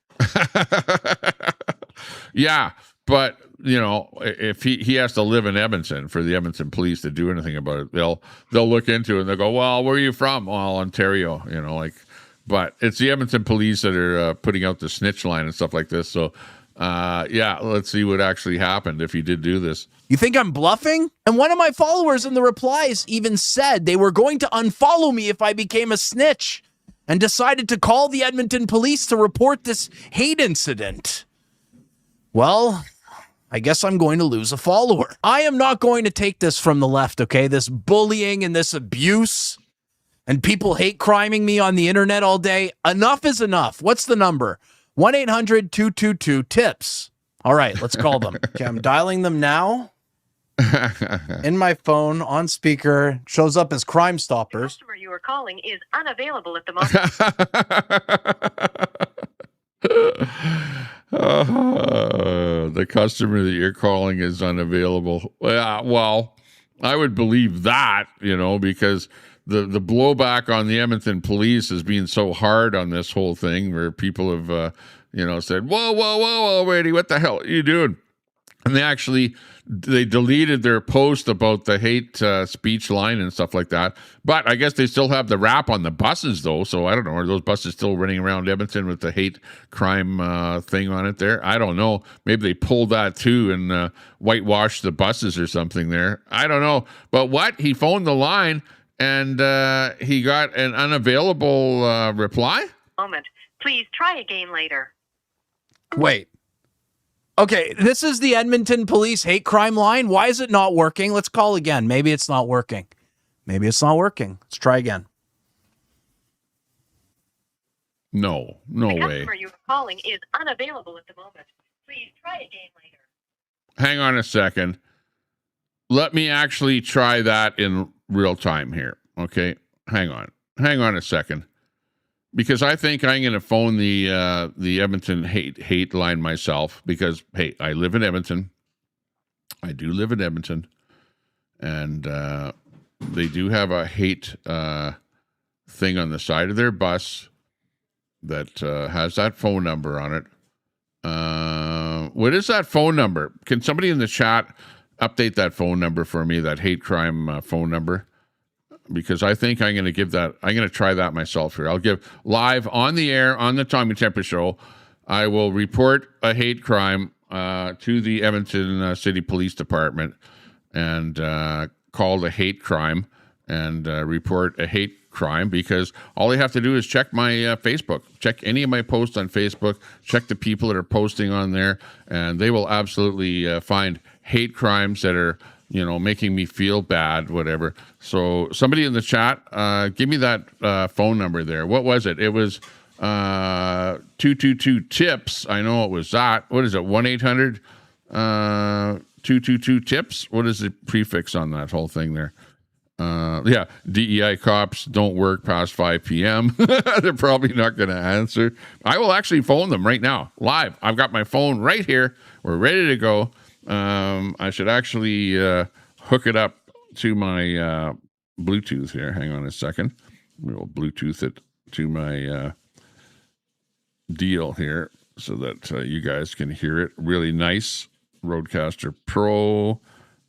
Yeah, but if he has to live in Edmonton for the Edmonton Police to do anything about it, they'll look into it and they'll go, well, where are you from? Well, Ontario, but it's the Edmonton Police that are putting out the snitch line and stuff like this. So, let's see what actually happened if he did do this. You think I'm bluffing? And one of my followers in the replies even said they were going to unfollow me if I became a snitch, and decided to call the Edmonton Police to report this hate incident. Well, I guess I'm going to lose a follower. I am not going to take this from the left, okay? This bullying and this abuse and people hate criming me on the internet all day. Enough is enough. What's the number? 1-800-222-TIPS. All right, let's call them. Okay, I'm dialing them now. In my phone, on speaker, shows up as Crime Stoppers. The customer you are calling is unavailable at the moment. The customer that you're calling is unavailable. Well, I would believe that, because the blowback on the Edmonton Police has been so hard on this whole thing, where people have, said, whoa, Brady, what the hell are you doing? And they deleted their post about the hate speech line and stuff like that. But I guess they still have the wrap on the buses, though. So I don't know. Are those buses still running around Edmonton with the hate crime thing on it there? I don't know. Maybe they pulled that too and whitewashed the buses or something there. I don't know. But what? He phoned the line and he got an unavailable reply? Moment. Please try again later. Wait. Okay, this is the Edmonton Police hate crime line. Why is it not working? Let's call again. Maybe it's not working. Let's try again. No the way. The customer you are calling is unavailable at the moment. Please try again later. Hang on a second. Let me actually try that in real time here. Okay, hang on a second. Because I think I'm going to phone the Edmonton hate line myself, because, hey, I live in Edmonton. I do live in Edmonton. And they do have a hate thing on the side of their bus that has that phone number on it. What is that phone number? Can somebody in the chat update that phone number for me, that hate crime phone number? Because I think I'm going to give that, I'm going to try that myself here. I'll give live on the air on the Tommy Temper Show. I will report a hate crime to the Edmonton City Police Department and call the hate crime and report a hate crime, because all they have to do is check my Facebook, check any of my posts on Facebook, check the people that are posting on there, and they will absolutely find hate crimes that are, you know, making me feel bad, whatever. So somebody in the chat, give me that phone number there. What was it? It was 222-TIPS. I know it was that. What is it? 1-800 222-TIPS. What is the prefix on that whole thing there? Yeah, DEI cops don't work past 5 p.m. They're probably not going to answer. I will actually phone them right now, live. I've got my phone right here. We're ready to go. I should actually hook it up to my Bluetooth here. Hang on a second. We'll Bluetooth it to my deal here so that you guys can hear it really nice. Roadcaster Pro.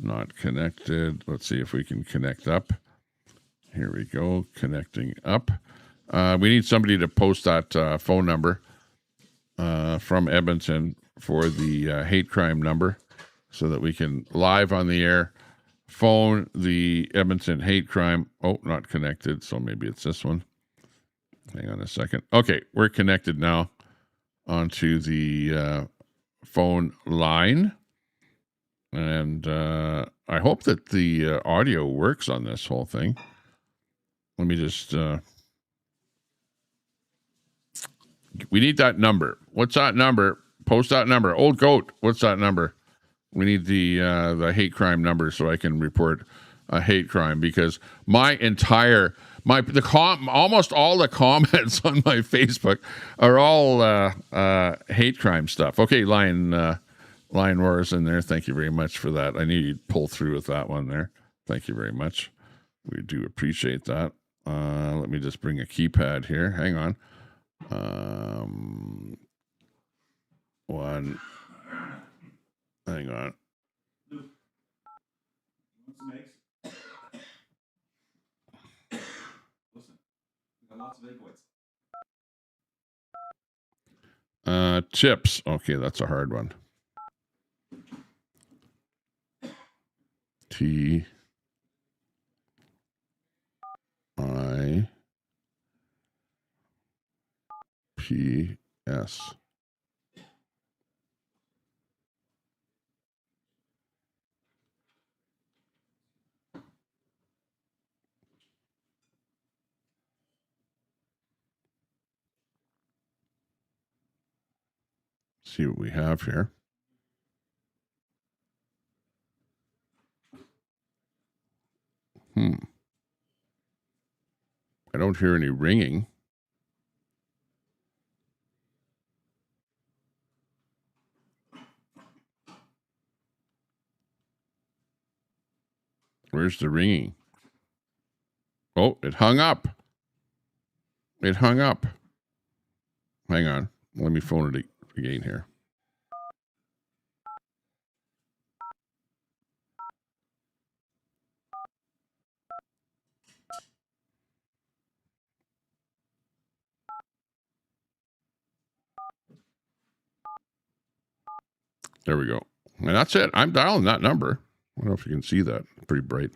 Not connected. Let's see if we can connect up. Here we go. Connecting up. We need somebody to post that phone number from Edmonton for the hate crime number so that we can live on the air phone the Edmonton hate crime. Oh, not connected. So maybe it's this one. Hang on a second. Okay, we're connected now onto the phone line. And I hope that the audio works on this whole thing. Let me just... we need that number. What's that number? Post that number. Old Goat, what's that number? We need the hate crime number so I can report a hate crime, because my entire... almost all the comments on my Facebook are all hate crime stuff. Okay, Lion Roars in there. Thank you very much for that. I knew you'd pull through with that one there. Thank you very much. We do appreciate that. Let me just bring a keypad here. Hang on. One. Hang on. Chips. Okay, that's a hard one. T I P S. See what we have here. I don't hear any ringing. Where's the ringing? Oh, it hung up. It hung up. Hang on. Let me phone it again here. There we go. And that's it. I'm dialing that number. I don't know if you can see that. Pretty bright.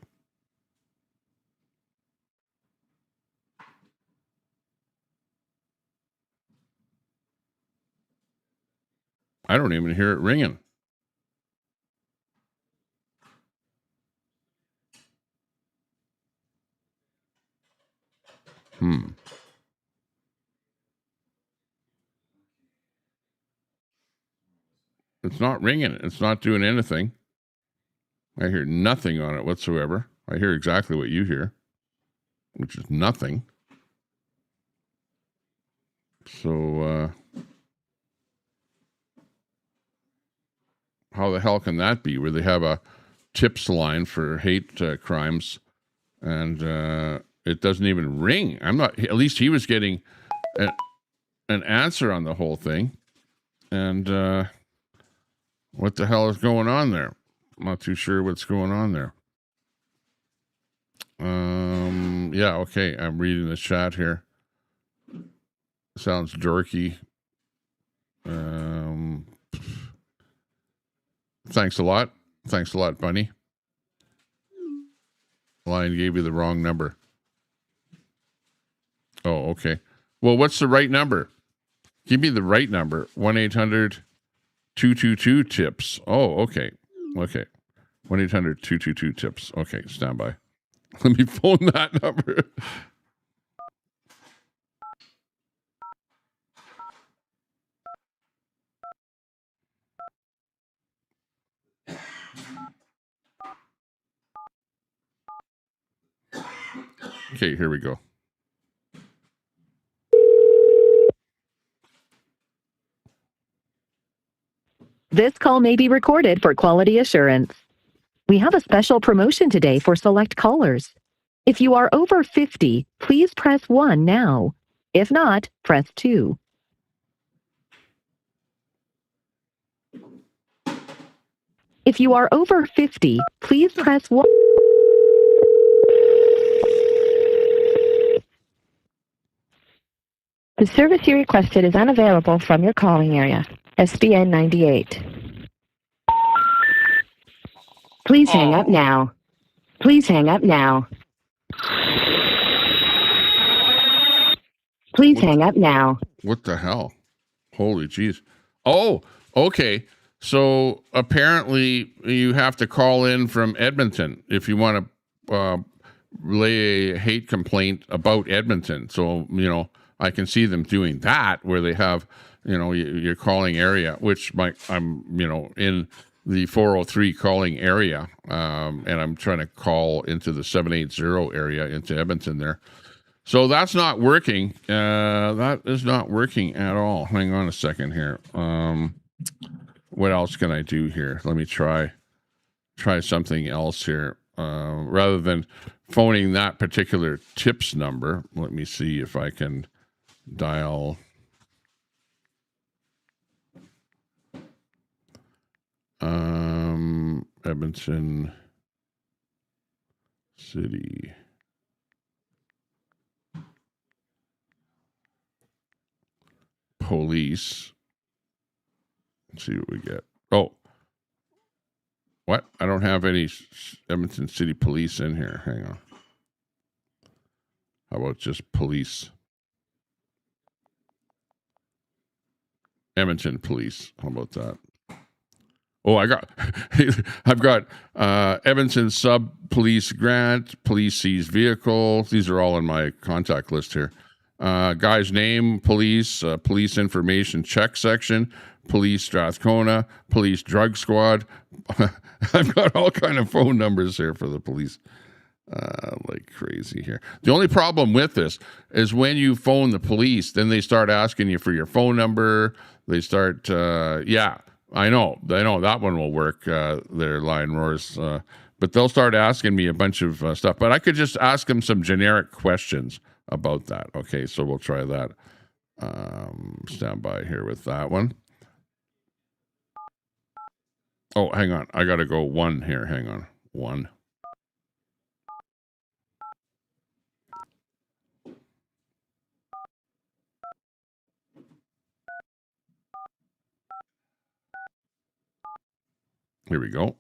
I don't even hear it ringing. It's not ringing. It's not doing anything. I hear nothing on it whatsoever. I hear exactly what you hear, which is nothing. So, how the hell can that be, where they have a tips line for hate crimes and it doesn't even ring. I'm not. At least he was getting an answer on the whole thing, and what the hell is going on there? I'm not too sure what's going on there. Yeah, okay. I'm reading the chat here. Sounds dorky. Thanks a lot. Thanks a lot, Bunny. Lion gave you the wrong number. Oh, okay. Well, what's the right number? Give me the right number. 1-800-222-TIPS. Oh, okay. Okay. 1-800-222-TIPS. Okay, stand by. Let me phone that number. Okay, here we go. This call may be recorded for quality assurance. We have a special promotion today for select callers. If you are over 50, please press 1 now. If not, press 2. If you are over 50, please press 1. The service you requested is unavailable from your calling area. SBN 98. Please hang up now. Please hang up now. Please hang up now. What the hell? Holy jeez. Oh, okay. So apparently you have to call in from Edmonton if you want to lay a hate complaint about Edmonton. So, I can see them doing that where they have, your calling area, which I'm in the 403 calling area, and I'm trying to call into the 780 area into Edmonton there. So that's not working. That is not working at all. Hang on a second here. What else can I do here? Let me try something else here. Rather than phoning that particular tips number, let me see if I can dial Edmonton City Police. Let's see what we get. Oh, what? I don't have any Edmonton City Police in here. Hang on. How about just police? Edmonton Police. How about that? Oh, I've got Edmonton Sub Police Grant, Police Seize Vehicle. These are all in my contact list here. Guy's name, police, police information check section, police Strathcona, police drug squad. I've got all kind of phone numbers here for the police. Like crazy here. The only problem with this is when you phone the police, then they start asking you for your phone number. They start, I know that one will work. Their line roars, but they'll start asking me a bunch of stuff. But I could just ask them some generic questions about that. Okay, so we'll try that. Stand by here with that one. Oh, hang on. I got to go 1 here. Hang on. 1. Here we go.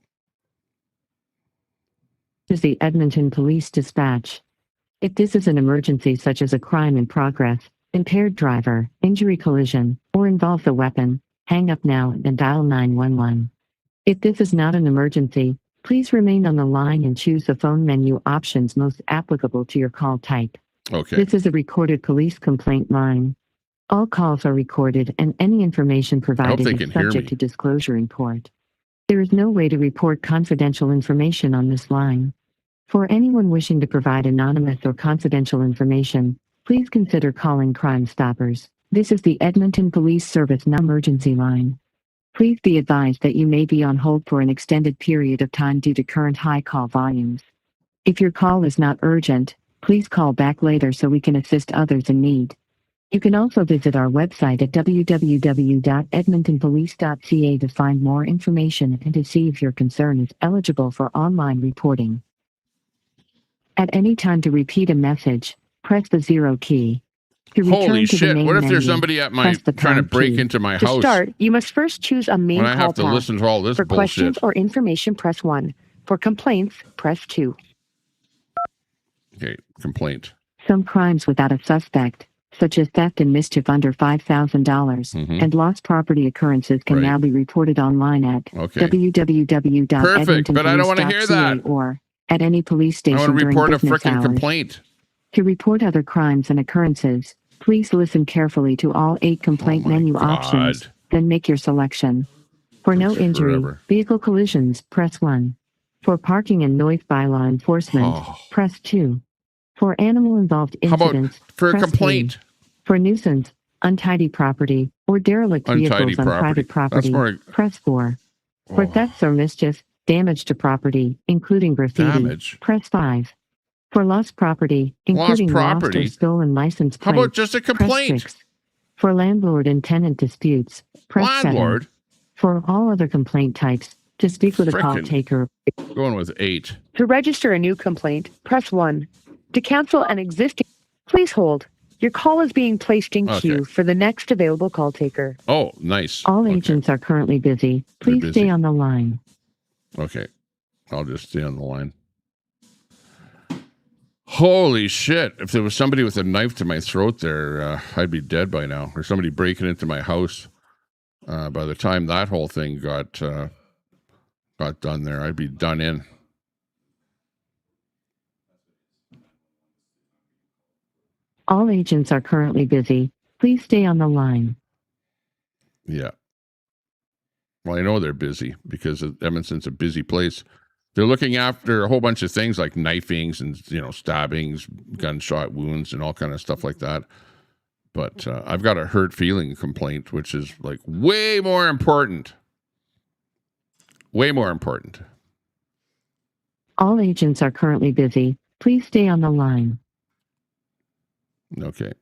This is the Edmonton Police Dispatch. If this is an emergency such as a crime in progress, impaired driver, injury collision, or involves a weapon, hang up now and dial 911. If this is not an emergency, please remain on the line and choose the phone menu options most applicable to your call type. Okay. This is a recorded police complaint line. All calls are recorded and any information provided is subject to disclosure in court. There is no way to report confidential information on this line. For anyone wishing to provide anonymous or confidential information, please consider calling Crime Stoppers. This is the Edmonton Police Service emergency line. Please be advised that you may be on hold for an extended period of time due to current high call volumes. If your call is not urgent, please call back later so we can assist others in need. You can also visit our website at www.edmontonpolice.ca to find more information and to see if your concern is eligible for online reporting. At any time to repeat a message, press the 0 key. To return Holy to the shit! main What if there's menu, somebody at my press the trying to pound break key. into my To house? start, you must first choose a main When I call have to path. listen to all this For questions bullshit. or information, press 1. For complaints, press 2. Okay, complaint. Some crimes without a suspect, such as theft and mischief under $5,000, and lost property occurrences can now be reported online at Perfect, but I don't want to hear that. or at any police station I want to during report a business frickin' hours. complaint. To report other crimes and occurrences, please listen carefully to all 8 complaint menu options, then make your selection. For no injury, vehicle collisions, press 1. For parking and noise bylaw enforcement, press 2. For animal-involved incidents, for a press complaint? 3. For nuisance, untidy property, or derelict vehicles on private property, press 4. For thefts or mischief, damage to property, including graffiti, press 5. For lost property, including lost or stolen license plates, how about just a complaint? Press 6. For landlord and tenant disputes, press 7. For all other complaint types, to speak with a call taker. Going with 8. To register a new complaint, press 1. To cancel an existing, please hold. Your call is being placed in queue for the next available call taker. Oh, nice. All agents are currently busy. Please stay on the line. Okay. I'll just stay on the line. Holy shit. If there was somebody with a knife to my throat there, I'd be dead by now. Or somebody breaking into my house. By the time that whole thing got done there, I'd be done in. All agents are currently busy. Please stay on the line. Yeah. Well, I know they're busy because Edmonton's a busy place. They're looking after a whole bunch of things like knifings and, stabbings, gunshot wounds, and all kind of stuff like that. But I've got a hurt feeling complaint, which is like way more important. Way more important. All agents are currently busy. Please stay on the line. Okay.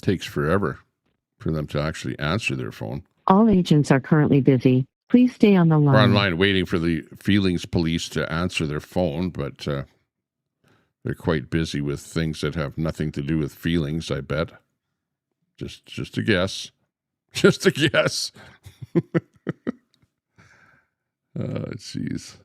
Takes forever for them to actually answer their phone. All agents are currently busy. Please stay on the line. We're online waiting for the feelings police to answer their phone, but they're quite busy with things that have nothing to do with feelings, I bet. Just a guess. Just a guess. Jeez.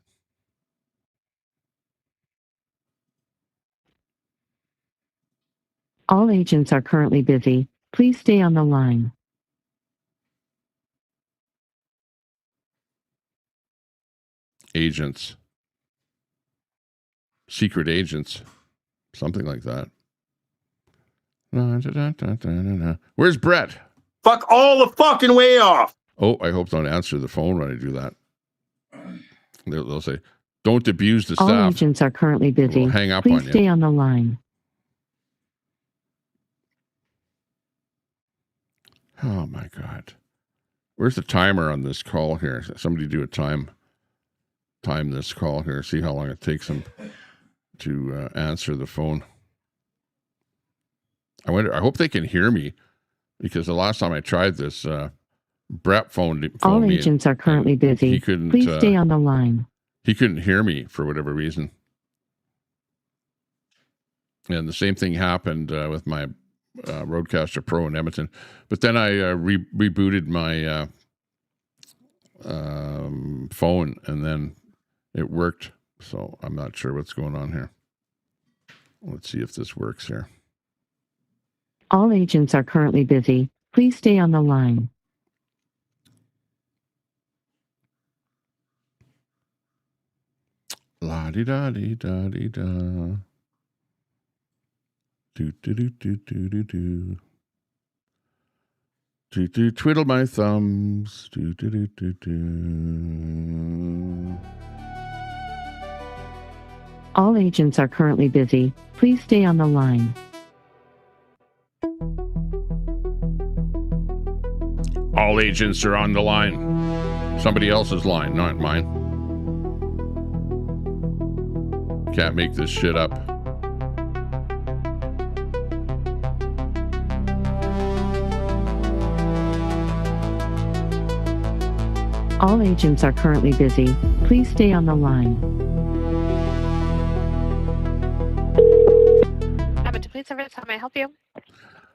All agents are currently busy. Please stay on the line. Agents. Secret agents. Something like that. Where's Brett? Fuck all the fucking way off. Oh, I hope don't answer the phone when I do that. They'll say, don't abuse the staff. All agents are currently busy. We'll hang up Please on you. stay on the line. Oh my God. Where's the timer on this call here? Somebody do a time this call here. See how long it takes them to answer the phone. I hope they can hear me, because the last time I tried this, Brett phoned me. All agents are currently busy. He couldn't. Please stay on the line. He couldn't hear me for whatever reason. And the same thing happened with my Roadcaster Pro in Edmonton. But then I rebooted my phone, and then it worked. So I'm not sure what's going on here. Let's see if this works here. All agents are currently busy. Please stay on the line. La-di-da-di-da-di-da. Do-do-do-do-do-do-do. Do-do, twiddle my thumbs. Do-do-do-do-do. All agents are currently busy. Please stay on the line. All agents are on the line. Somebody else's line, not mine. Can't make this shit up. All agents are currently busy. Please stay on the line. Edmonton Police Service, how may I help you?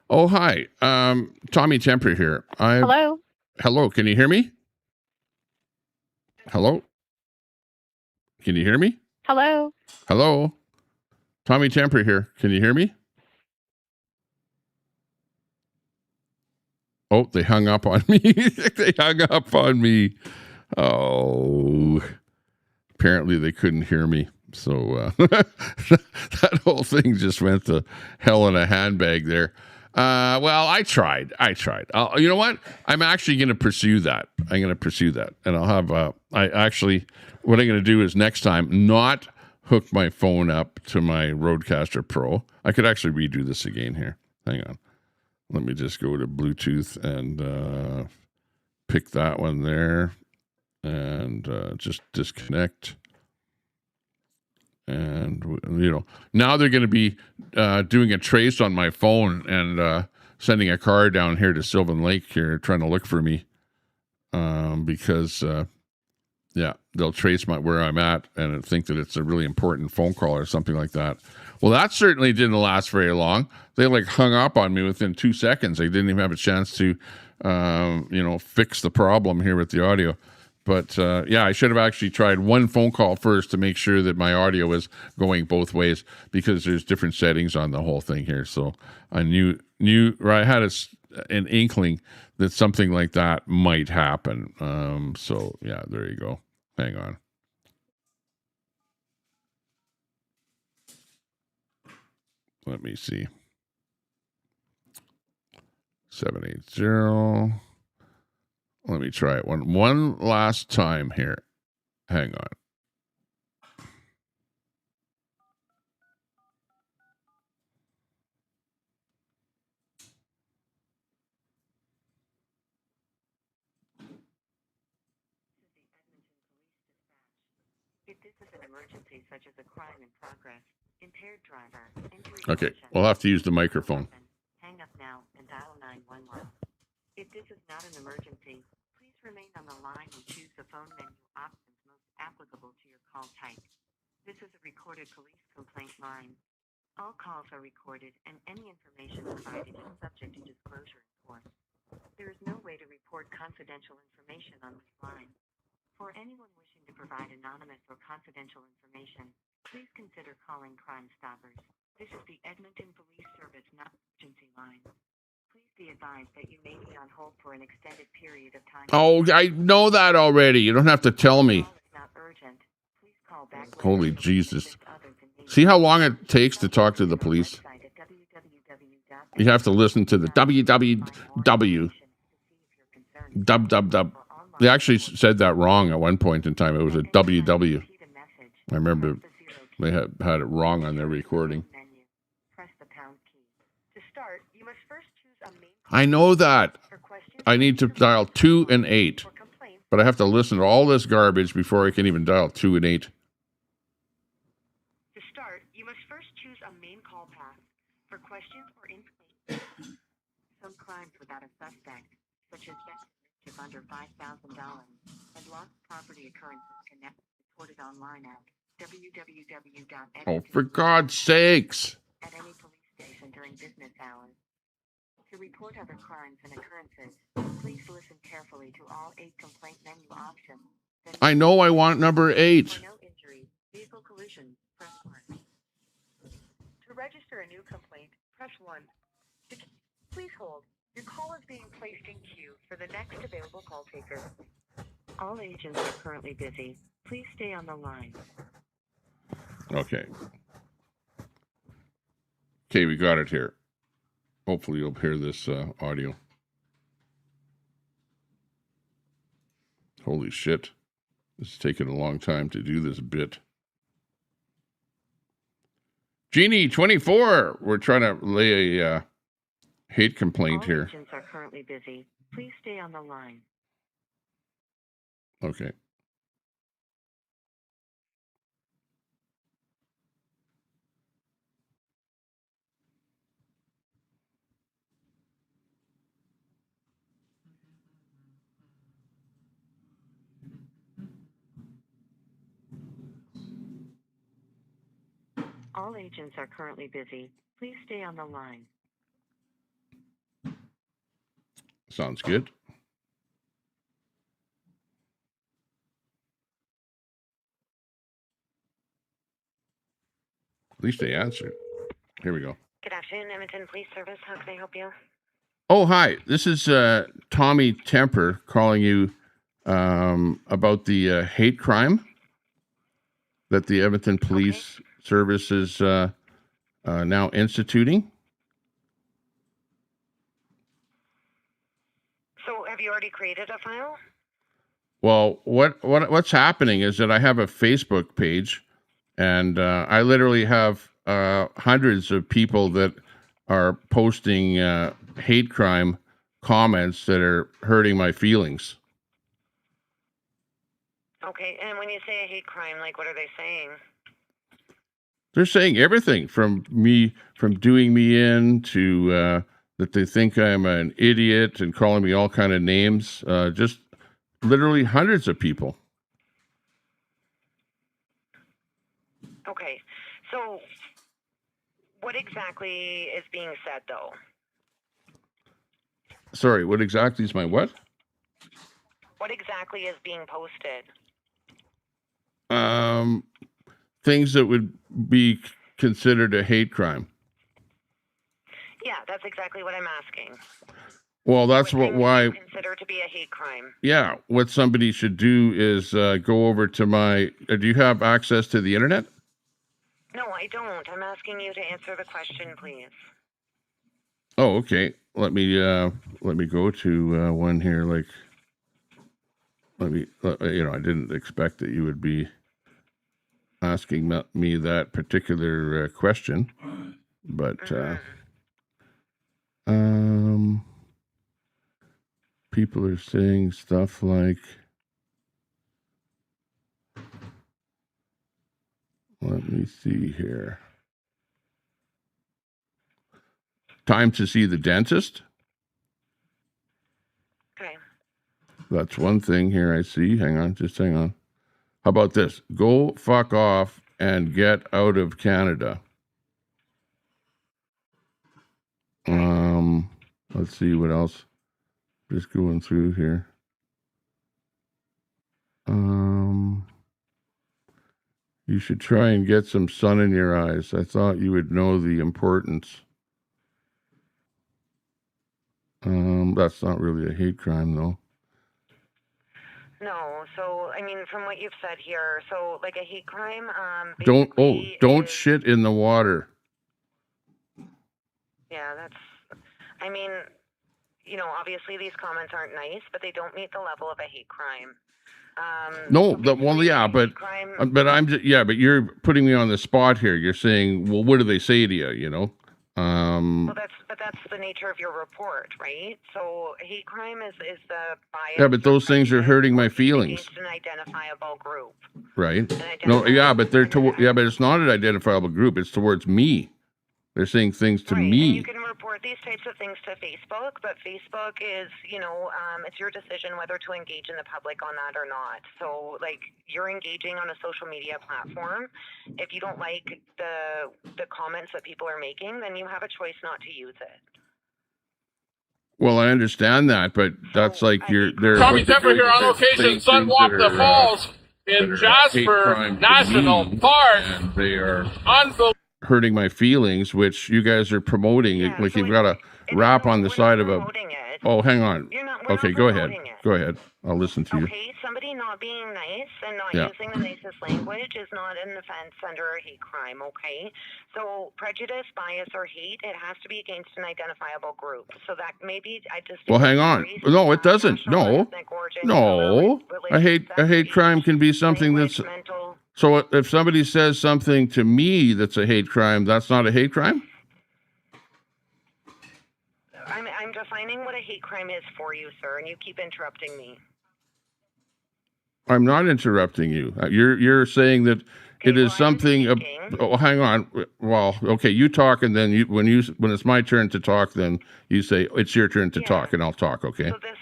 Oh, hi. Tommy Temper here. Hello? Hello, can you hear me? Hello? Can you hear me? Hello? Hello? Tommy Temper here. Can you hear me? Oh, they hung up on me. They hung up on me. Oh, apparently they couldn't hear me. So that whole thing just went to hell in a handbag there. Well, I tried. You know what? I'm actually going to pursue that. And I'll have, what I'm going to do is next time not hook my phone up to my Rodecaster Pro. I could actually redo this again here. Hang on. Let me just go to Bluetooth and pick that one there and just disconnect. And, you know, now they're going to be doing a trace on my phone and sending a car down here to Sylvan Lake here trying to look for me because, they'll trace where I'm at and think that it's a really important phone call or something like that. Well, that certainly didn't last very long. They hung up on me within 2 seconds. They didn't even have a chance to, fix the problem here with the audio. But I should have actually tried one phone call first to make sure that my audio was going both ways because there's different settings on the whole thing here. So I I had an inkling that something like that might happen. There you go. Hang on. Let me see. 780. Let me try it one last time here. Hang on. If this is an emergency such as a crime in progress, impaired driver, injury. Okay, we'll have to use the microphone. Hang up now and dial 911. If this is not an emergency, please remain on the line and choose the phone menu options most applicable to your call type. This is a recorded police complaint line. All calls are recorded and any information provided is subject to disclosure in court. There is no way to report confidential information on this line. For anyone wishing to provide anonymous or confidential information, please consider calling Crime Stoppers. This is the Edmonton Police Service not emergency line. Please be advised that you may be on hold for an extended period of time. Oh, I know that already. You don't have to tell me. Not urgent. Please call back. Holy Jesus. See how long it takes to talk to the police? You have to listen to the www. Dub. They actually said that wrong at one point in time. It was a WW. I remember they had it wrong on their recording. I know that. I need to dial 2 and 8. But I have to listen to all this garbage before I can even dial 2 and 8. To start, you must first choose a main call path. For questions or information, some crimes without a suspect, such as theft under $5,000 and lost property occurrences can now be reported online at www.edmonton.com. Oh, for God's sakes! At any police station during business hours. To report other crimes and occurrences, please listen carefully to all 8 complaint menu options. I know I want number 8. For no injury, vehicle collision, press 1. To register a new complaint, press 1. Please hold. Your call is being placed in queue for the next available call taker. All agents are currently busy. Please stay on the line. Okay, we got it here. Hopefully you'll hear this audio. Holy shit. It's taken a long time to do this bit. Genie 24. We're trying to lay a hate complaint All here. agents are currently busy. Please stay on the line. Okay. All agents are currently busy. Please stay on the line. Sounds good. At least they answered. Here we go. Good afternoon, Edmonton Police Service. How can I help you? Oh, hi. This is Tommy Temper calling you about the hate crime that the Edmonton Police Service is now instituting. So, have you already created a file? Well, what's happening is that I have a Facebook page, and I literally have hundreds of people that are posting hate crime comments that are hurting my feelings. Okay, and when you say a hate crime, like, what are they saying? They're saying everything from doing me in to that they think I'm an idiot and calling me all kind of names. Just literally hundreds of people. Okay, so what exactly is being said, though? Sorry, what exactly is my what? What exactly is being posted? Things that would be considered a hate crime. Yeah, that's exactly what I'm asking. Well, that's why you consider to be a hate crime. Yeah, what somebody should do is go over to my. Do you have access to the internet? No, I don't. I'm asking you to answer the question, please. Oh, okay. Let me go to one here. Like, I didn't expect that you would be asking me that particular question, but people are saying stuff like, let me see here. Time to see the dentist. Okay. That's one thing here I see. Hang on. How about this? Go fuck off and get out of Canada. Let's see what else. Just going through here. You should try and get some sun in your eyes. I thought you would know the importance. That's not really a hate crime, though. No, so I mean, from what you've said here, so like a hate crime. Don't shit in the water. Yeah, that's. I mean, obviously these comments aren't nice, but they don't meet the level of a hate crime. But you're putting me on the spot here. You're saying, well, what do they say to you? You know. Well, that's the nature of your report, right? So hate crime is the bias. Yeah, but those things are hurting my feelings. Against an identifiable group. Right. No. Yeah, but but it's not an identifiable group. It's towards me. They're saying things to me. And you can report these types of things to Facebook, but Facebook is, it's your decision whether to engage in the public on that or not. So, like, you're engaging on a social media platform. If you don't like the comments that people are making, then you have a choice not to use it. Well, I understand that, but that's like they're Tommy Temper here on location, Sunwalk Falls in Jasper National Park. And they are hurting my feelings, which you guys are promoting. Yeah, like you've got a wrap on the side of a. Oh, hang on. Okay, go ahead. Go ahead. I'll listen to you. Okay, somebody not being nice and not using the nicest language is not an offense under a hate crime, okay? So prejudice, bias, or hate, it has to be against an identifiable group. So that maybe I just... Well, hang on. No, it doesn't. No. A hate crime can be something that's So if somebody says something to me that's a hate crime, that's not a hate crime? I'm defining what a hate crime is for you, sir, and you keep interrupting me. I'm not interrupting you. You're saying that it is something. Oh, hang on. Well, okay, you talk, and then when it's my turn to talk, then you say it's your turn to talk, and I'll talk. Okay. So this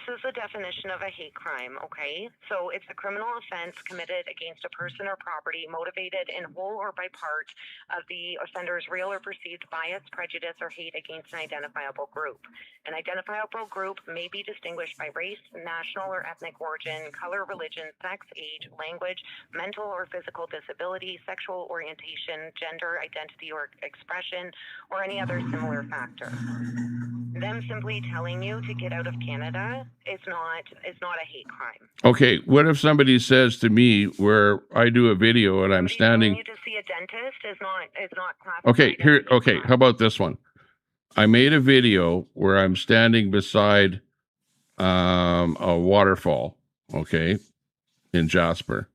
is the definition of a hate crime, okay? So it's a criminal offense committed against a person or property motivated in whole or by part of the offender's real or perceived bias, prejudice, or hate against an identifiable group. An identifiable group may be distinguished by race, national or ethnic origin, color, religion, sex, age, language, mental or physical disability, sexual orientation, gender, identity, or expression, or any other similar factor. Them simply telling you to get out of Canada is not a hate crime. Okay, what if somebody says to me where I do a video and I'm standing? You to see a dentist is not classified. Okay, here. Okay, how about this one? I made a video where I'm standing beside a waterfall. Okay, in Jasper,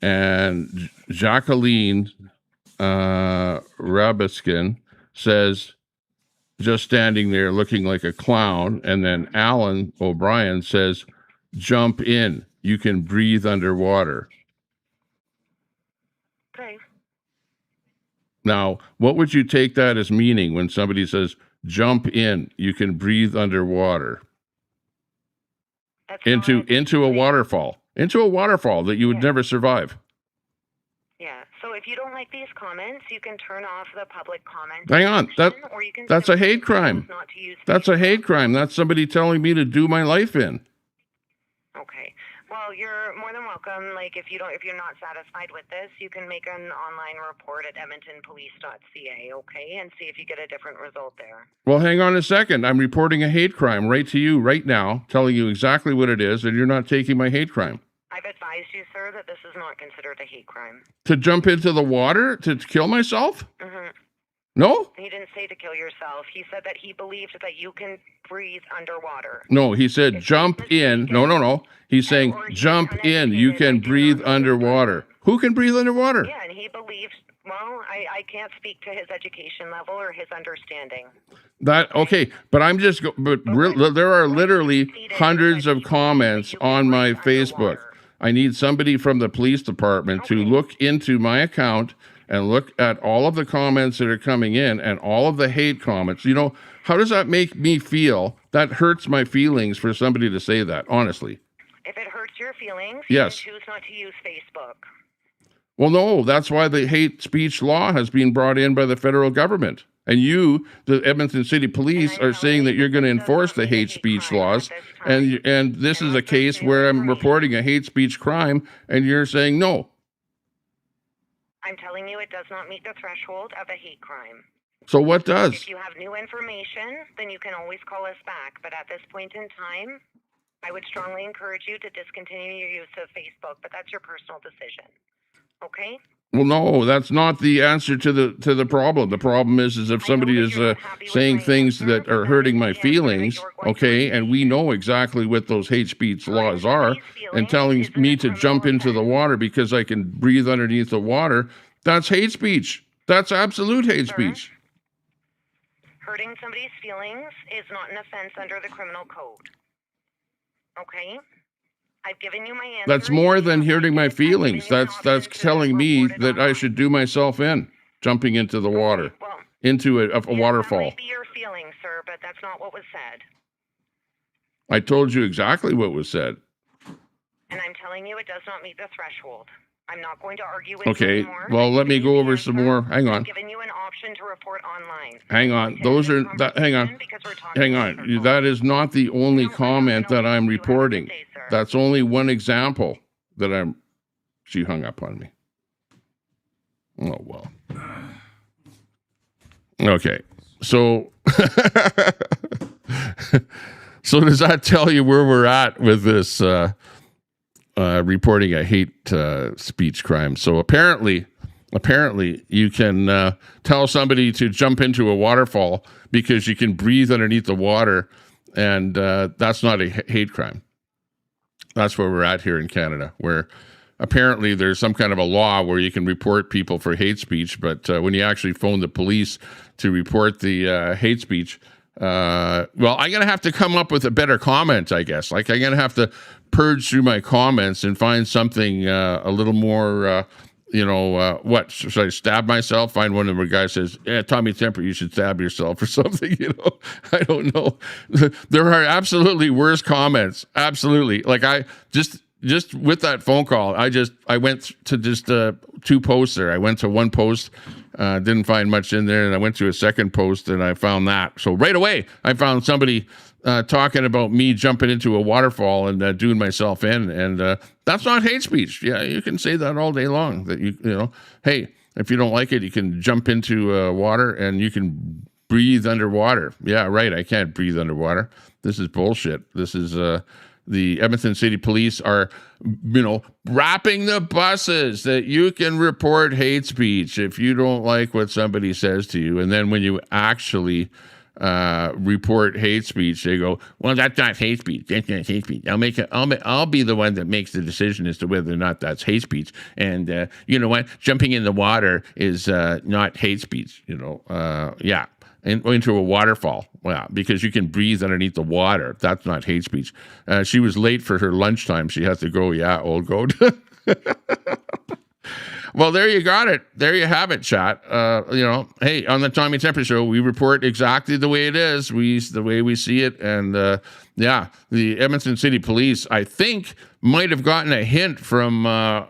and Jacqueline Rabiskin says, just standing there looking like a clown. And then Alan O'Brien says, jump in. You can breathe underwater. Okay. Now, what would you take that as meaning when somebody says, jump in, you can breathe underwater? Into a waterfall. Into a waterfall that you would never survive. Yeah. So if you don't like these comments, you can turn off the public comment. Hang on. That's a hate crime. That's a hate crime. That's somebody telling me to do my life in. Okay. Well, you're more than welcome. Like if you're not satisfied with this, you can make an online report at edmontonpolice.ca, okay, and see if you get a different result there. Well, hang on a second. I'm reporting a hate crime right to you right now, telling you exactly what it is, and you're not taking my hate crime. I've advised you, sir, that this is not considered a hate crime. To jump into the water to kill myself? Mm-hmm. No? He didn't say to kill yourself. He said that he believed that you can breathe underwater. No, he said jump in. No. He's saying jump in. You can breathe underwater. Who can breathe underwater? Yeah, and he believed, well, I can't speak to his education level or his understanding. Okay, but there are literally hundreds of comments on my Facebook. I need somebody from the police department to look into my account and look at all of the comments that are coming in and all of the hate comments. You know, how does that make me feel? That hurts my feelings for somebody to say that, honestly. If it hurts your feelings, yes. You can choose not to use Facebook. Well, no, that's why the hate speech law has been brought in by the federal government. And you, the Edmonton City Police, are saying that you're going to enforce the hate speech laws. And this is a case where I'm reporting a hate speech crime, and you're saying no. I'm telling you it does not meet the threshold of a hate crime. So what does? If you have new information, then you can always call us back. But at this point in time, I would strongly encourage you to discontinue your use of Facebook, but that's your personal decision. Okay? Well, no, that's not the answer to the problem. The problem is if somebody is saying things that are hurting my feelings, okay, and we know exactly what those hate speech laws are, and telling me to jump into the water because I can breathe underneath the water, that's hate speech. That's absolute hate speech. Hurting somebody's feelings is not an offense under the criminal code. Okay? I've given you my answer. That's more than hurting my feelings. That's telling me that I should do myself in, jumping into the water, into a waterfall. That might be your feelings, sir, but that's not what was said. I told you exactly what was said. And I'm telling you it does not meet the threshold. I'm not going to argue with you anymore. Okay, well, let me go over some more. Hang on. I'm giving you an option to report online. Hang on. Hang on. That is not the only comment that I'm reporting. That's only one example that she hung up on me. Oh, well. Okay. So, so does that tell you where we're at with this reporting a hate speech crime? So apparently you can tell somebody to jump into a waterfall because you can breathe underneath the water, and that's not a hate crime. That's where we're at here in Canada, where apparently there's some kind of a law where you can report people for hate speech, but when you actually phone the police to report the hate speech, well, I'm going to have to come up with a better comment, I guess. Like, I'm going to have to purge through my comments and find something a little more, what? Should I stab myself? Find one of the guys says, yeah, Tommy Temper, you should stab yourself or something, I don't know. There are absolutely worse comments. Absolutely. Like, I just with that phone call, I went to just 2 posts there. I went to one post, didn't find much in there, and I went to a second post and I found that. So right away, I found somebody talking about me jumping into a waterfall and doing myself in, and that's not hate speech. Yeah, you can say that all day long. That hey, if you don't like it, you can jump into water and you can breathe underwater. Yeah, right. I can't breathe underwater. This is bullshit. This is the Edmonton City Police are, wrapping the buses that you can report hate speech if you don't like what somebody says to you. And then when you actually report hate speech, they go, well, that's not hate speech. That's not hate speech. I'll be the one that makes the decision as to whether or not that's hate speech. And you know what? Jumping in the water is not hate speech. Yeah. And into a waterfall. Well, because you can breathe underneath the water. That's not hate speech. She was late for her lunchtime. She has to go. Yeah, old goat. Well, there you got it. There you have it, chat. Hey, on the Tommy Temper Show, we report exactly the way it is, the way we see it. And the Edmonton City Police, I think, might have gotten a hint from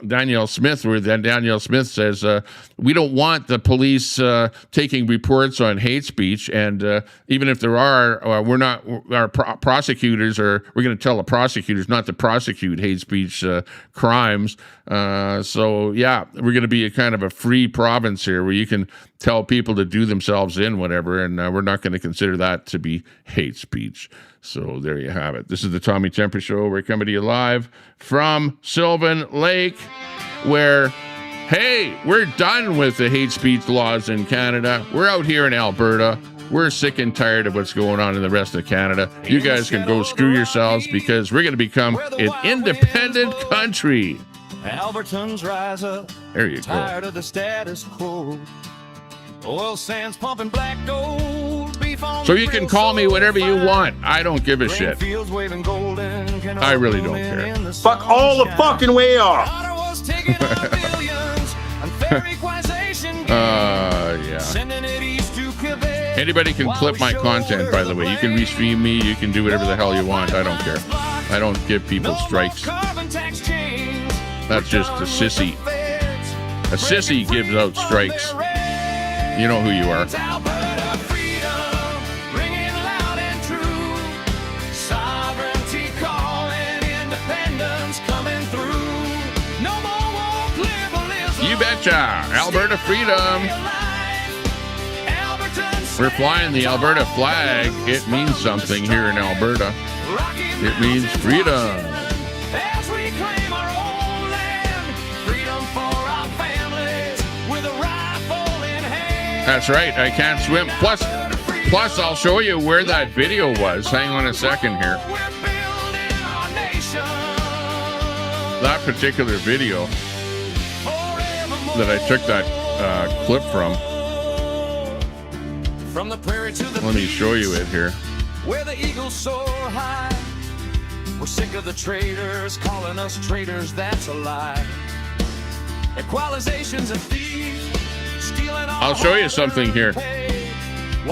Danielle Smith, where then Danielle Smith says, we don't want the police taking reports on hate speech. And even if there are, our prosecutors we're going to tell the prosecutors not to prosecute hate speech crimes. So, yeah, we're going to be a kind of a free province here where you can tell people to do themselves in, whatever, and we're not going to consider that to be hate speech. So there you have it. This is the Tommy Temper Show. We're coming to you live from Sylvan Lake, where, hey, we're done with the hate speech laws in Canada. We're out here in Alberta. We're sick and tired of what's going on in the rest of Canada. You guys can go screw yourselves, because we're going to become an independent country. Albertans rise up. There you go. Tired of the status quo. Oil sands pumping black gold. Beef on So you can call me whatever you want. I don't give a shit. fields waving golden. I really don't care. Fuck all the fucking way off. Yeah. Anybody can clip my content, by the way. You can restream me. You can do whatever the hell you want. I don't care. I don't give people strikes. That's just a sissy. A sissy gives out strikes. You know who you are. You betcha. Alberta freedom. We're flying the Alberta flag. It means something here in Alberta. It means freedom. That's right. I can't swim. Plus, I'll show you where that video was. Hang on a second here. That particular video that I took that clip from. From the prairie to the Let me show you it here. Where the eagles soar high. We're sick of the traitors calling us traitors. That's a lie. Equalization's a thief. I'll show you something here.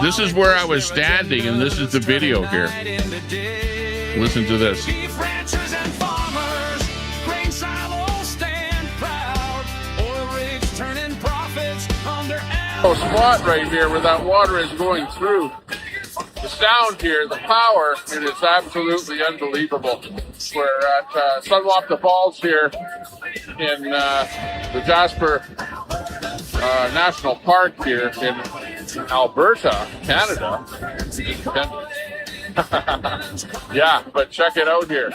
This is where I was standing, and this is the video here. Listen to this. Spot right here where that water is going through. The sound here, the power, it is absolutely unbelievable. We're at Sunwapta Falls here in the Jasper National Park here in Alberta, Canada. Yeah, but check it out here.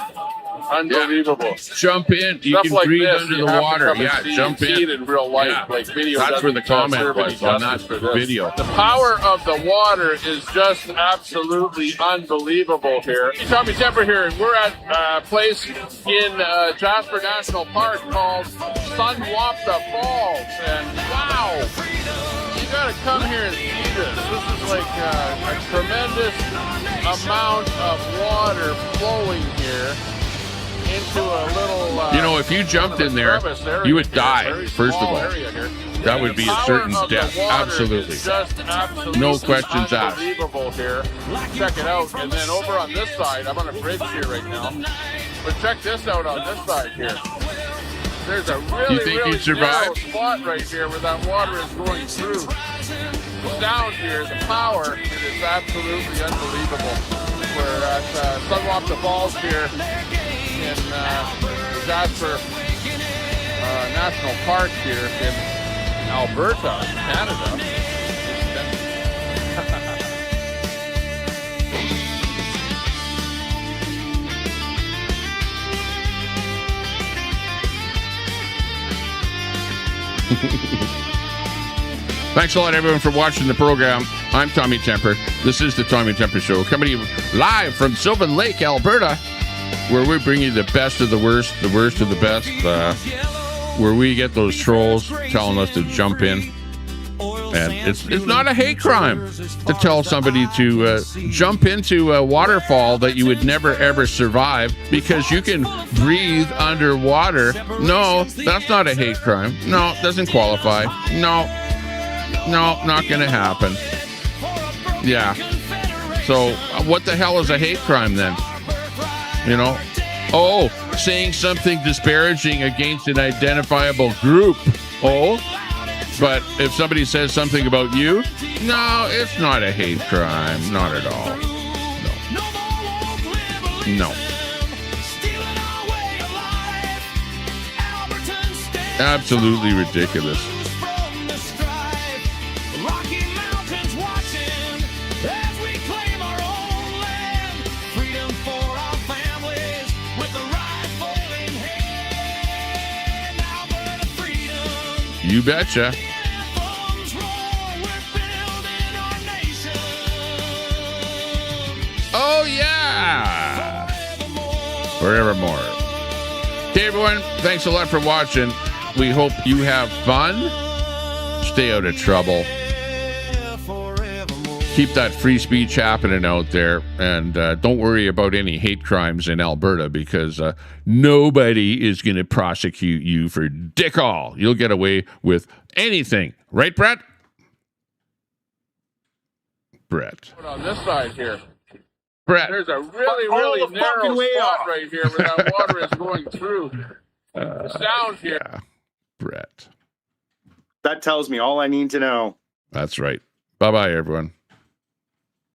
Unbelievable. Jump in. You Stuff can like breathe this, under you the have to water. come and Yeah, see jump it in. in real life. Yeah. Like video That's where the comment serve any was on that justice for this. video. The power of the water is just absolutely unbelievable here. Tommy Temper here, and we're at a place in Jasper National Park called Sunwapta Falls. And wow, you gotta come here and see this. This is like a tremendous amount of water flowing here into a little... you know, if you jumped in there, you would die, first of all. That would be a certain death. Absolutely. No questions asked. Unbelievable here. Check it out. And then over on this side, I'm on a bridge here right now. But check this out on this side here. There's a really narrow spot right here where that water is going through. The sound here, the power, it is absolutely unbelievable. We're at Sunwapta Falls here in Jasper National Park here in Alberta, Canada. Thanks a lot, everyone, for watching the program. I'm Tommy Temper. This is the Tommy Temper Show, coming to you live from Sylvan Lake, Alberta, where we bring you the best of the worst of the best, where we get those trolls telling us to jump in. And it's not a hate crime to tell somebody to jump into a waterfall that you would never, ever survive because you can breathe underwater. No, that's not a hate crime. No, it doesn't qualify. No, not going to happen. Yeah. So what the hell is a hate crime then? You know? Oh, saying something disparaging against an identifiable group. Oh, but if somebody says something about you, no, it's not a hate crime. Not at all. No. Absolutely ridiculous. You betcha. Oh, yeah. Forevermore. Okay, everyone. Thanks a lot for watching. We hope you have fun. Stay out of trouble. Keep that free speech happening out there. And don't worry about any hate crimes in Alberta because nobody is going to prosecute you for dick all. You'll get away with anything. Right, Brett? Brett. On this side here. Brett. There's a really narrow spot right here where that water is going through. The sound here. Yeah. Brett. That tells me all I need to know. That's right. Bye-bye, everyone.